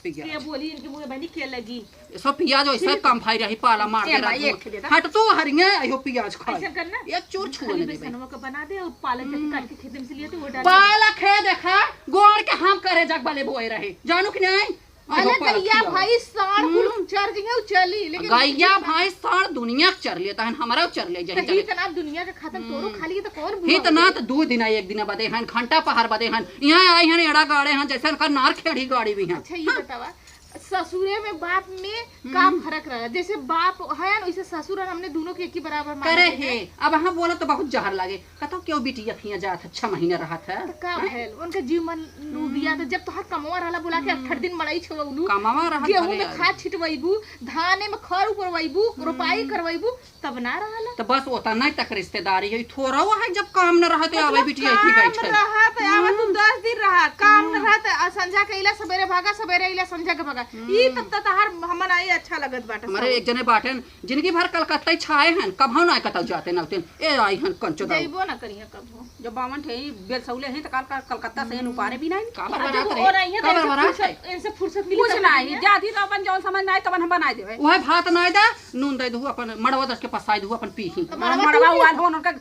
Speaker 3: पिया
Speaker 4: ये बोली इनके मुंह बनी के लगी
Speaker 3: सब प्याज ऐसे कम भाई रही पाला मार दे
Speaker 2: ए भाई, एक
Speaker 3: रहा
Speaker 2: खेले था।
Speaker 3: हट तो हरिये आयो प्याज खा
Speaker 4: ऐसा करना
Speaker 3: एक चूर छुआ
Speaker 4: खाली
Speaker 3: दे भाई
Speaker 4: बेसनवा का बना दे और पालक जब काट के खेत में से लिए तो वो डाल
Speaker 3: पाला खे देखा गोड़ के हम करे जग वाले बोए रहे जानू कि नहीं
Speaker 4: अरे गैया भाई साड़ कुल चर गई है चली लेकिन
Speaker 3: गैया भाई सार दुनिया के चर लेता है हमारा चर ले जाए
Speaker 4: कहीं इतना दुनिया का खत्म तोरो खाली तो कौन
Speaker 3: हित ना तो 2 दिन एक दिन बदे हैं घंटा पहाड़ बदे हैं यहाँ आई हैं एड़ा गाड़े हैं जैसे का नार खेड़ी गाड़ी भी हैं
Speaker 4: अच्छा ये बतावा ससुरे में बाप में का फर्क रहा जैसे बाप है ना वैसे ससुर और हमने दोनों के एक ही बराबर माने
Speaker 3: करे
Speaker 4: हैं।
Speaker 3: है अब हम बोला तो बहुत जहर लगे कहता क्यों बिटिया खिया जात 6 महीने रहा था
Speaker 4: तो का भैल उनका जीवन लू दिया तो जब तोहर कमवा रहला बोला के 8 दिन मड़ई छवलू
Speaker 3: कमावा रहा
Speaker 4: गेहूं में खाद छिटवैबू धाने में खर उपरवैबू रोपाई करवैबू तब ना रहला
Speaker 3: तो बस होता नहीं तक रिश्तेदारी है थोड़ा वो है जब काम न रहते आवे बिटिया ही बैठ
Speaker 4: काम रहा तो आवा तू 10 दिन रहा काम न रहा तो संझा के इला सवेरे भागा सवेरे इला संझा के भागा ई तब तक तहार हमन आई अच्छा लगत बाटे
Speaker 3: हमारे एक जने बाटन जिंदगी भर कलकत्ता छाए हैं कब हम ना कतौ जाते ना उतन ए आई हन कंचो दाऊ
Speaker 4: जइबो ना करिए कबो
Speaker 2: जब बावन थे बेल सौले हैं तो कलकत्ता से उपारे भी नहीं
Speaker 3: का
Speaker 4: जब
Speaker 3: बरात
Speaker 4: और
Speaker 3: रहे
Speaker 4: आई है
Speaker 3: का
Speaker 4: तो
Speaker 3: बरात है
Speaker 4: इनसे फुर्सत मिली
Speaker 2: कुछ
Speaker 4: तब
Speaker 2: नहीं
Speaker 4: करिए।
Speaker 2: जाती तो अपन जौन समझ नहीं तब हम बना देवे
Speaker 3: वह भात नहीं दे नून दे दू अपन मड़वा दस के पसाई दू अपन पीही
Speaker 4: तो मड़वा
Speaker 2: मड़वा
Speaker 4: तू
Speaker 2: वाल हो उनका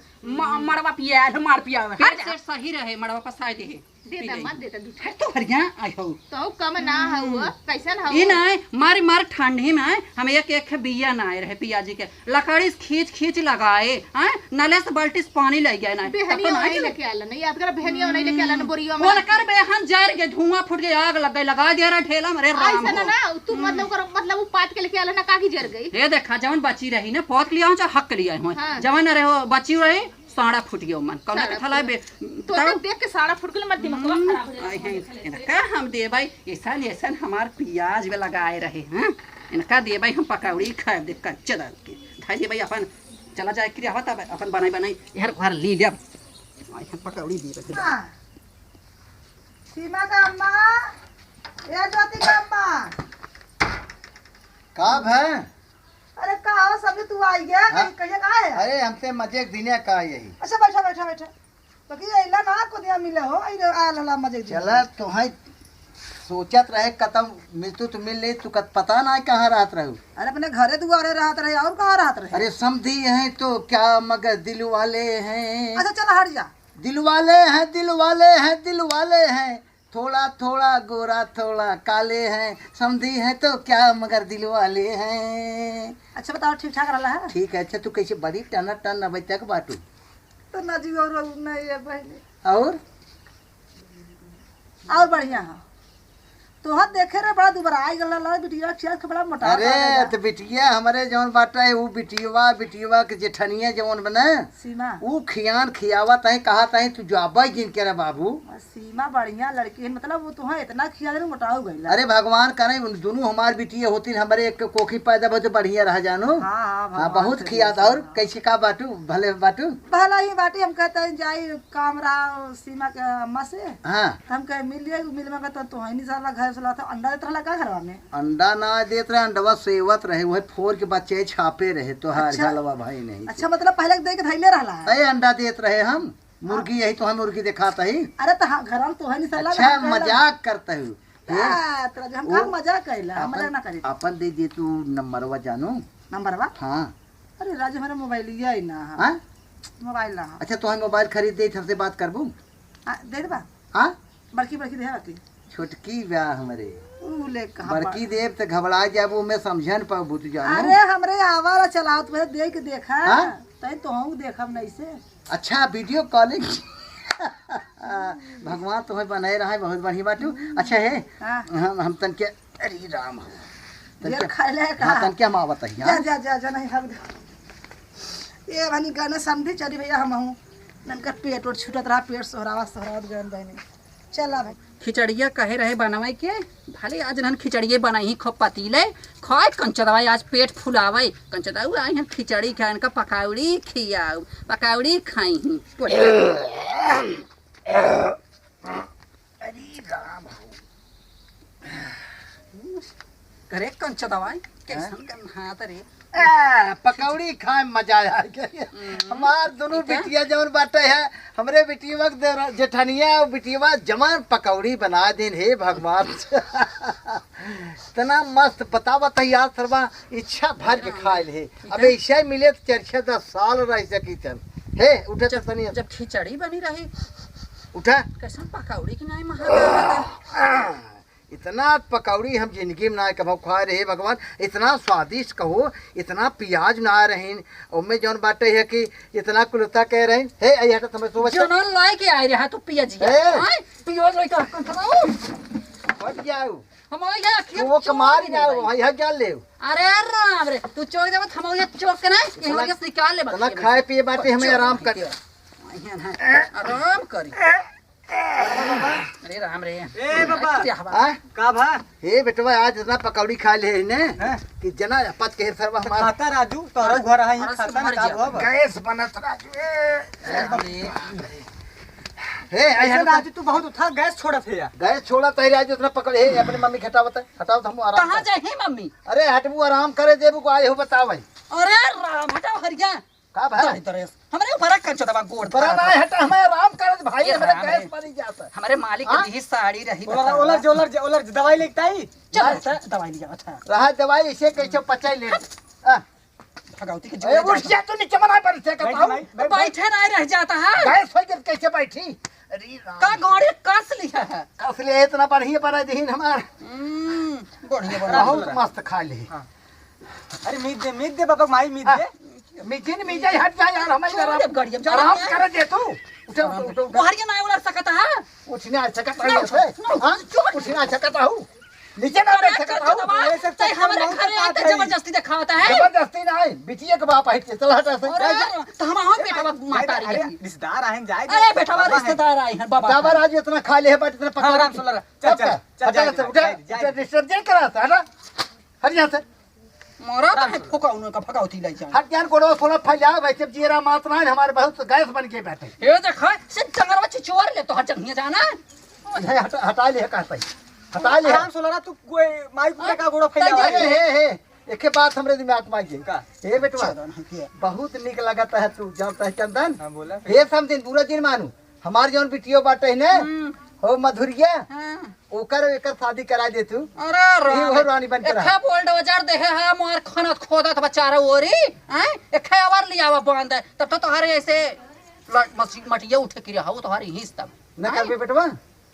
Speaker 2: मड़वा पिया मार पिया
Speaker 3: पेट से सही रहे मड़वा पसाई दे
Speaker 4: देता मत देता दूठा
Speaker 3: है तो हरिया आई हो
Speaker 4: तो कम ना हुआ कैसन
Speaker 3: ये
Speaker 4: हुआ
Speaker 3: नहीं मारी मार ठंडी में हम एक बिया ना आए रहे पियाजी के लकड़ी से खींच लगाए हैं नले से बाल्टी से पानी ले गए ना
Speaker 4: बेहनिया नहीं लेके आला नहीं याद कर बेहनिया नहीं लेके आला ना बोरिया में
Speaker 3: बोल कर बेहन जर के धुआं फुट गया आग लग गई लगा दिया रहा ठेला मेरे राम
Speaker 4: ऐसा ना
Speaker 3: हो
Speaker 4: ना तू मतलब वो पाट के लेके आला ना काकी जर गई
Speaker 3: ये देखा जवन बची रही ना पौत लिया चाहे हक लिया हो
Speaker 4: हाँ।
Speaker 3: जवन रहे हो बची रही साड़ा फुट गया मन कौन के थला बे
Speaker 4: तो देख के साड़ा फुट गल मत दिमाग खराब हो
Speaker 3: आई
Speaker 4: जाए
Speaker 3: हैं इनका हम दे भाई ऐसा हमार प्याज में लगाए रहे हैं इनका दे भाई हम पकौड़ी खाए दे कच्चे दाल के धाई भाई अपन चला जाए क्रिया होता है अपन बनाई यार घर ली लिया आई हैं पकौड़ी दी रहे
Speaker 6: सीमा का अम्मा या ज्योति का अम्मा
Speaker 1: का है?
Speaker 6: अरे कहा हो समझे तू आई गया
Speaker 1: हाँ?
Speaker 6: कहिए कहा है
Speaker 1: अरे हमसे मजे के दिने का यही
Speaker 6: अच्छा बैठा बैठा बैठा तो कि अइला ना को दिया मिले हो आयल हला मजे के
Speaker 1: चला तो है सोचत रहे कतम मिलतू तो मिल ले तू कत पता ना कहाँ रहत रहू
Speaker 6: अरे अपने घरे दुआरे रहत रहे और कहाँ रहत रहे
Speaker 1: अरे समझी हैं तो क्या मगर दिल वाले हैं
Speaker 6: अच्छा चला हट जा
Speaker 1: दिल वाले हैं दिल वाले हैं दिल वाले हैं थोड़ा थोड़ा गोरा थोड़ा काले हैं समझी हैं तो क्या मगर दिल वाले हैं
Speaker 6: अच्छा बताओ ठीक ठाक रहा है
Speaker 1: ठीक है अच्छा तू कैसे बड़ी टन टन अभी तक बाटू
Speaker 6: तो ना जी और नहीं है पहले और बढ़िया है तो हाँ देखे रे बड़ा दुबारा आई गला ला बिटिया चेहरा के बड़ा मोटा
Speaker 1: अरे तो बिटिया हमारे जौन बाटा है वो बिटिया के जेठनिया जौन बना
Speaker 6: सीमा
Speaker 1: वो खियान खियावा तही कहा तही तू जाबा जिन के रे बाबू
Speaker 6: सीमा बढ़िया लड़की है मतलब वो तुहा इतना खिया दे मोटा हो गई
Speaker 1: अरे भगवान करे दोनों हमार बिटिया होती हमारे एक कोखी पैदा हो तो बढ़िया रह जानो
Speaker 6: हाँ हाँ
Speaker 1: हाँ
Speaker 6: भगवान
Speaker 1: बहुत
Speaker 6: से
Speaker 1: खिया था और कैसे का बाटू भले बाटू
Speaker 6: पहला ही बाटी हम कहते हैं जाई काम रहा सीमा के अम्मा से
Speaker 1: हाँ
Speaker 6: तो हम कहे मिल जाए मिल में कहते तो ही नहीं साला घर रहे सुला था अंडा देत रहला का घरवा में?
Speaker 1: अंडा ना देत रहे, अंडवा सेवत रहे, वही फोर के बच्चे छापे रहे तो हार
Speaker 6: अच्छा।
Speaker 1: झलवा भाई नहीं।
Speaker 6: अच्छा मतलब पहले दे के धैले रहला है।
Speaker 1: अरे अंडा देत रहे हम, मुर्गी यही तो हम मुर्गी दिखाता ही।
Speaker 6: अरे तो घरवा में तो है नहीं साला।
Speaker 1: अच्छा मजाक करता हूँ।
Speaker 6: तेरा जो हम का मजाक कैला, हम मजाक ना करी।
Speaker 1: अपन दे दे तू नंबरवा जानू।
Speaker 6: नंबरवा?
Speaker 1: हाँ।
Speaker 6: अरे राजू मेरा मोबाइल लिया ही ना।
Speaker 1: हाँ?
Speaker 6: मोबाइल ना।
Speaker 1: अच्छा तो हम मोबाइल खरीद दे, सबसे बात करबू।
Speaker 6: दे देबा?
Speaker 1: हाँ?
Speaker 6: बड़की बड़की दे बाकी।
Speaker 1: छोटकी ब्याह हमरे
Speaker 6: ऊ ले कहा
Speaker 1: बड़की देव तो घबरा जाबू, मैं समझन पाबू तू जानू।
Speaker 6: अरे हमरे आवारा चलाओ तुम्हें देख के देखा।
Speaker 1: हाँ?
Speaker 6: तै तो हम देखब नहीं से।
Speaker 1: अच्छा वीडियो कॉलिंग भगवान तुम्हें बनाए रहा है, बहुत बढ़िया बाटू। अच्छा है
Speaker 6: हाँ।
Speaker 1: हम तन के अरे राम हो
Speaker 6: ये खा ले का।
Speaker 1: हाँ तन के हम आवत है।
Speaker 6: जा जा जा जा नहीं हग ये बनी गाना समझी चली भैया हम हूं ननका पेट और छूटत रहा, पेट सोहरावत गन बहनी। चला भाई
Speaker 3: खिचड़िया कहे रहे बनवाई के, भले आज नन खिचड़िए बनाई खूब पतीले खाए कंचदवाई, आज पेट फुलावे कंचदाऊ आई हैं खिचड़ी खाए, इनका पकौड़ी खियाऊ, पकौड़ी खाई ही।
Speaker 1: अरे राम
Speaker 3: करे कंचदवाई कैसन गन्हात रे।
Speaker 1: पकौड़ी खाए मजा आ हमार दोनों बिटिया जवन बाटे है, हमरे बिटिया जेठनिया और बिटिया जमान पकौड़ी बना देन। हे भगवान इतना मस्त बतावा तैयार सरवा इच्छा भर के खाए ले। अब ऐसा मिले तो 4-10 साल रह सकी चल। हे उठे तो तनी
Speaker 3: जब खिचड़ी बनी रही
Speaker 1: उठा।
Speaker 3: कैसन पकौड़ी की नहीं महा
Speaker 1: इतना पकौड़ी हम जिंदगी में ना कभी खाए रहे भगवान। इतना स्वादिष्ट कहो, इतना प्याज ना रहे उनमें जौन बाटे है कि इतना कुलता कह रहे। हे आई हटा तुम्हें सुबह
Speaker 3: जो न लाई के आए रहा तो पियाजिया हां पियोज लई का कंचदाऊ
Speaker 1: हट जाओ।
Speaker 3: हम ये अखिया
Speaker 1: वो कमार जाओ भाई हट जा ले।
Speaker 3: अरे राम रे तू चोक देबत हम ये चोक के ना ये लगे से निकाल ले
Speaker 1: ना खाए पिए बाटे हमें आराम कर
Speaker 3: आराम करी। अरे राम रे
Speaker 5: ए बाबा
Speaker 1: हां
Speaker 5: का भा
Speaker 1: हे बेटवा आज इतना पकौड़ी खा ले ने कि जना पत के सरवा हमार
Speaker 5: खाता राजू तोरो घर है खाता ना का भा
Speaker 1: गैस बनत राजू। हे आई
Speaker 5: ऐसा
Speaker 1: हटा
Speaker 5: राजू तू बहुत उठा गैस छोड़त है यार।
Speaker 1: गैस छोड़ा तही राजू इतना पकड़े। हे अपनी मम्मी हटावत हटाओ हम आराम
Speaker 3: कहां जाए है मम्मी?
Speaker 1: अरे हटबू आराम करे देबू को आए हो बताओ।
Speaker 3: अरे राम हटाओ हरिया
Speaker 1: का भाई
Speaker 3: हमारे ऊपर कंचदवा गोड़
Speaker 1: बरा ना हटा हमें आराम करे भाई
Speaker 3: ये
Speaker 1: मेरे
Speaker 3: राम
Speaker 1: गैस
Speaker 3: है।
Speaker 1: बनी जाता।
Speaker 3: हमारे मालिक की दी साड़ी रही
Speaker 5: ओलर दवाई लेके आई।
Speaker 3: चल दवाई लिया था
Speaker 1: रहा दवाई इसे कैसे पचाई ले।
Speaker 3: भगवती के
Speaker 1: ए उठ
Speaker 3: जोड़े
Speaker 1: जा तू नीचे मना पर से कहता हूं
Speaker 3: बैठे ना रह जाता है
Speaker 1: गैस हो के कैसे बैठी। अरे राम
Speaker 3: का गाड़ी कस लिया है।
Speaker 1: कसले इतना बढ़िया पर दीन हमार
Speaker 3: बढ़िया बना
Speaker 1: बहुत मस्त खा ले।
Speaker 5: अरे मीत दे बाबा माई मीत दे।
Speaker 1: मिजिन मिजाई हट जा यार हमें
Speaker 3: छोड़ दे गाड़ी, अब जा
Speaker 1: आराम
Speaker 3: रहा है।
Speaker 1: करे दे तू। उठो उठो
Speaker 3: वो हरिया ना उलट सकता है।
Speaker 1: उठने आ सकता हूं से हां उठने आ सकता हूं नीचे ना बैठ सकता हूं।
Speaker 3: चाहे हमारे घर आते जबरदस्ती दिखाता है।
Speaker 1: जबरदस्ती ना है बिटिया के बाप है चल हटा से।
Speaker 3: अरे तो हम आहो बेटा माता
Speaker 5: अरे
Speaker 3: रही
Speaker 5: रिश्तेदार आए जाए।
Speaker 3: अरे बेटा रिश्तेदार आई हैं बाबा
Speaker 1: दावर आज इतना खा ले है बट इतना पका
Speaker 5: आराम से लड़ा। चल चल
Speaker 1: चल चल उठा डिस्टर्ब करा था ना हट जा से
Speaker 3: मोरा है फुका उनका फकाउती लाई जा।
Speaker 1: हट जान कोड़ो थोड़ा फैला वैसे जीरा मातना है हमारे बहुत गैस बन के बैठे।
Speaker 3: ये देख से जंगल में चिचोर ले तो हट जंगिया जाना।
Speaker 1: हटा ले कहता है हटा ले।
Speaker 5: आराम से लड़ा तू कोई माई को का गोड़ा फैला।
Speaker 1: हे एके बात हमरे दिमाग में आई
Speaker 5: का
Speaker 1: हे बेटवा बहुत निक लगता है तू जानता है चंदन।
Speaker 5: हां बोला
Speaker 1: हे समदिन पूरा दिन मानू हमार जौन बिटियो बाटे ने हो मधुरिया ओकर एकर शादी करा दे तू।
Speaker 3: अरे
Speaker 1: हो रानी बन के
Speaker 3: एखा बोल्ड बाजार देखे है मोर खनत खोदत बेचारा ओरी हैं एखा आवर लियावा बांध तब तो तोहरे ऐसे मटिया उठे की रहा तोहरे हिस तब
Speaker 1: न करबे बेटवा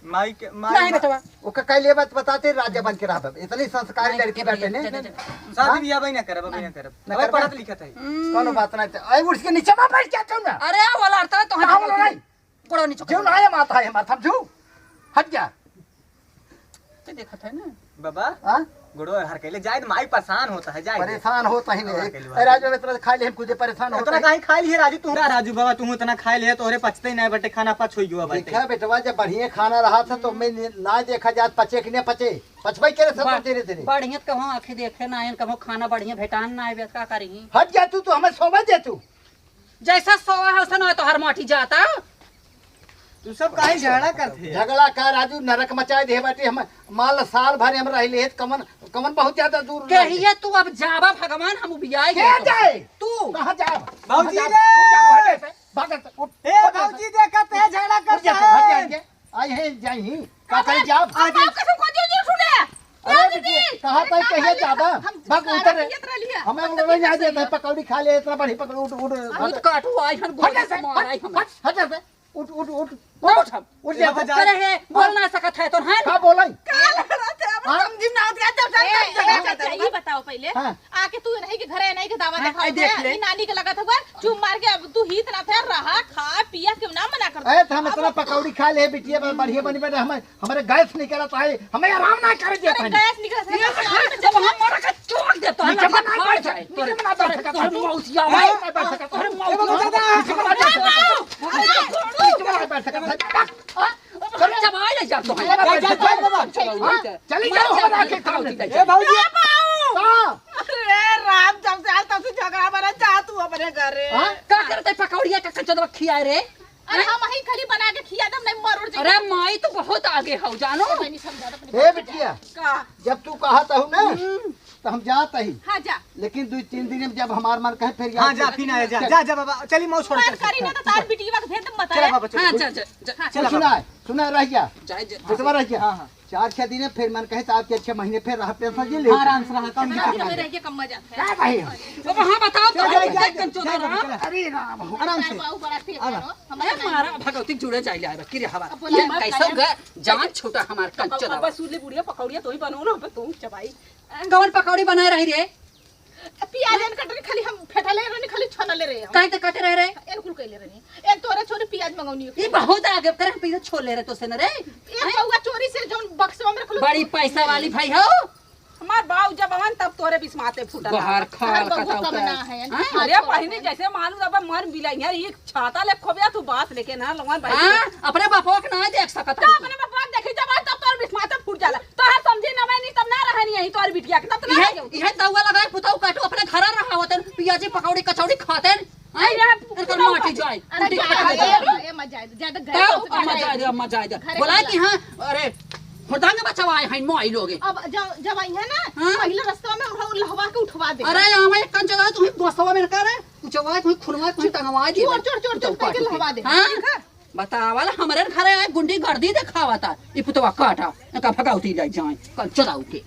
Speaker 5: माई के
Speaker 3: नहीं बेटवा
Speaker 1: ओका कहले बात बताते राजा बन के रहब इतनी संस्कारी लड़की बाटे ने।
Speaker 5: शादी बियाह भाई ना करब भाई ना करब
Speaker 1: ना
Speaker 5: भाई
Speaker 1: करबा?
Speaker 5: पढ़त लिखत है।
Speaker 1: कोनो बात नहीं आई उठ के नीचे में बैठ जाता हूं ना।
Speaker 3: अरे वाला अर्थात तो
Speaker 1: कहाँ वाला नहीं?
Speaker 3: बड़ा नीचे
Speaker 1: क्यों ना है माथा है माथा जो हट जा।
Speaker 3: ते देखत है ना
Speaker 5: बाबा
Speaker 1: हां
Speaker 5: गोड़ो हर कहले जाए तो माई परेशान होता है जाए।
Speaker 1: परेशान होता ही नहीं राजू में तरह खा ले हम खुद परेशान होता
Speaker 5: उतना
Speaker 1: है।
Speaker 5: काहे खाई लिए राजू तू राजू बाबा तू उतना खाई लिए तोरे पचते ही नहीं बटे खाना पच होई गयो बाटे।
Speaker 1: देखा बेटवा जब बढ़िया खाना रहा था तो मैं ना देखा जात पचे कि नहीं पचे पचवाई करे सब तेरे तेरे
Speaker 3: बढ़िया कहूं आंखें देखे ना आयन कहूं खाना बढ़िया भेटान ना आवे का करी।
Speaker 1: हट जा तू तो हमें सोवा दे तू।
Speaker 3: जैसा सोवा है वैसा ना तो हर माटी जाता
Speaker 5: तू सब काहे झगड़ा करते
Speaker 1: झगड़ा का राजू नरक मचाए दे बाटे हम माल साल भर हम रही ले कमन कमन बहुत ज्यादा दूर
Speaker 3: कहिए तू अब जावा भगवान हम बियाए
Speaker 1: क्या जाए
Speaker 3: तू
Speaker 1: कहां जा
Speaker 5: बाबूजी रे!
Speaker 1: भागत उठ
Speaker 5: ए बाबूजी देखत है झगड़ा करता है
Speaker 1: आई है जाई का कर जा
Speaker 2: कसम को दे सुने
Speaker 1: अरे बेटी कहां तक कहिए जाबा भाग उतर हमें लोग नहीं आ जाते पकौड़ी खा ले इतना बड़ी पकड़ उठ उठ
Speaker 3: बहुत काटू आई हन गोली से मार आई हम
Speaker 1: हट से उठ उठ उठ
Speaker 3: उठ
Speaker 1: उठ जा
Speaker 3: करे है बोल ना सकत है तो हैं
Speaker 1: का बोलाई
Speaker 6: समझी ना होती है
Speaker 4: ये बताओ पहले
Speaker 1: हाँ।
Speaker 4: आके तू नहीं के घरे नहीं के दावा
Speaker 3: हाँ,
Speaker 4: दिखाओ
Speaker 3: देख ले।
Speaker 4: ई नानी के लगा था चुप मार के अब तू हित ना थे रहा खा पिया क्यों ना मना कर
Speaker 1: अरे हम इतना पकौड़ी खा ले बिटिया बढ़िया बनी बने हमारे गैस नहीं करता है हमें आराम ना करे देता है
Speaker 4: गैस निकल
Speaker 3: जब हम मर के चोक दे तो
Speaker 1: नीचे
Speaker 3: हम
Speaker 1: बना
Speaker 3: खा
Speaker 1: बैठ
Speaker 3: जाए
Speaker 1: नीचे बना बैठ सकता
Speaker 3: तोर मौसिया
Speaker 1: है
Speaker 3: भाई
Speaker 1: बैठ सकता
Speaker 3: तोर
Speaker 1: है
Speaker 3: मौसिया
Speaker 1: बैठ सकता है
Speaker 3: जब आए ले जा तो है
Speaker 1: चली जाओ हम आके काम
Speaker 5: ए बाबूजी
Speaker 4: अरे राम जब से आज तब से झगड़ा बना चाह तू अपने घरे
Speaker 3: का करते पकौड़िया का कचदवा खियाए रे
Speaker 4: अरे हम वही खाली बना के खिया दम नहीं मर उड़
Speaker 3: अरे माई तो बहुत आगे हो जानो
Speaker 4: नहीं समझा अपने
Speaker 1: हे बिटिया
Speaker 4: का
Speaker 1: जब तू कहता हूँ ना तो हम जाता ही
Speaker 4: हां जा
Speaker 1: लेकिन 2-3 दिन में जब हमार मन कहे फिर
Speaker 5: हां जा फिर आया जा जा बाबा चली मौज छोड़
Speaker 4: मार करी ना तो तार बिटिया के भेद मत
Speaker 5: चला बाबा
Speaker 3: हां
Speaker 5: चल
Speaker 3: जा
Speaker 5: चला
Speaker 1: सुना रह गया
Speaker 3: जाए
Speaker 1: बिटवा रह गया
Speaker 5: हाँ, हाँ।
Speaker 1: 4-6 दिन फिर मन कहे तो आपके 6 महीने फिर रह पेंशन जी ले
Speaker 5: आराम से रहा कम
Speaker 4: में रह के कम मजा है
Speaker 1: क्या भाई
Speaker 3: अब हां बताओ तो
Speaker 5: जा, जा,
Speaker 3: एकदम
Speaker 5: जा,
Speaker 3: चोदा
Speaker 5: जा,
Speaker 3: रहा
Speaker 5: चला।
Speaker 1: अरे राम
Speaker 5: आराम से
Speaker 4: बाऊ बड़ा तेज है नो
Speaker 3: अरे मारा भगवती जुड़े जाए ले कि रे हवा
Speaker 4: बोला
Speaker 3: ये
Speaker 4: मत
Speaker 3: कैसो
Speaker 4: काया।
Speaker 3: जान छोटा हमार कंचो
Speaker 2: बस सूली बुढ़िया पकौड़िया तो ही बनाओ ना अब तुम चबाई
Speaker 3: गवन पकौड़ी बनाए रही रे
Speaker 4: पियाज एन कटरी खाली हम फेटले रहनी खाली छनले रहे हम
Speaker 3: काहे ते कटे रहे रे
Speaker 4: एन कुल कइले रहनी एन तोरे छोरी पियाज मंगौनी
Speaker 3: ये बहुत आगे करे पैसा छोड़ ले रे तो से न रे
Speaker 4: एक पौवा चोरी से जोन बक्सवा में रखलो
Speaker 3: बड़ी पैसा वाली भाई हो
Speaker 2: हमार बाऊ जब अवन तब तोरे बिस्माते फूटल
Speaker 3: बाहर खाल
Speaker 4: बहु
Speaker 3: कटाऊ
Speaker 4: कम
Speaker 3: के
Speaker 4: ना है
Speaker 2: अरे पहिने जैसे मालूम अब मन बिलाई यार एक छाता ले खोबिया तू बात लेके ना लगन भाई
Speaker 3: हां अपने बापो के ना देख सकत
Speaker 2: तो अपने में बात देखी जब तब तोर बिस्माते फूट जाला तो हर समझी ना मैं नहीं तब ना रहनी यही तोर बिटिया के तब ना
Speaker 3: ये तवा लगाए पुताऊ काटो अपने घर रहा होतन पियाजी पकौड़ी कचौड़ी खातेन आई इनकर माटी जाए
Speaker 4: अरे मजा आए ज्यादा
Speaker 3: तब मजा आए बोला कि हां अरे हुरदांग बचवाए हैं मोई लोगे
Speaker 4: अब जब आई है ना
Speaker 3: हाँ?
Speaker 4: पहले रास्ता में हम लहवा के उठवा दे
Speaker 3: अरे हमें कन जगह तुम्हें दोस्तवा में करे कुचवा तुम्हें खुनवा तुम्हें टंगवा दी
Speaker 4: चोर करके लहवा दे
Speaker 3: हां बतावल हमरे घरे आए गुंडी गर्दी दिखावता ई पुतवा काटा का भगाउती जाए कल चलाऊ के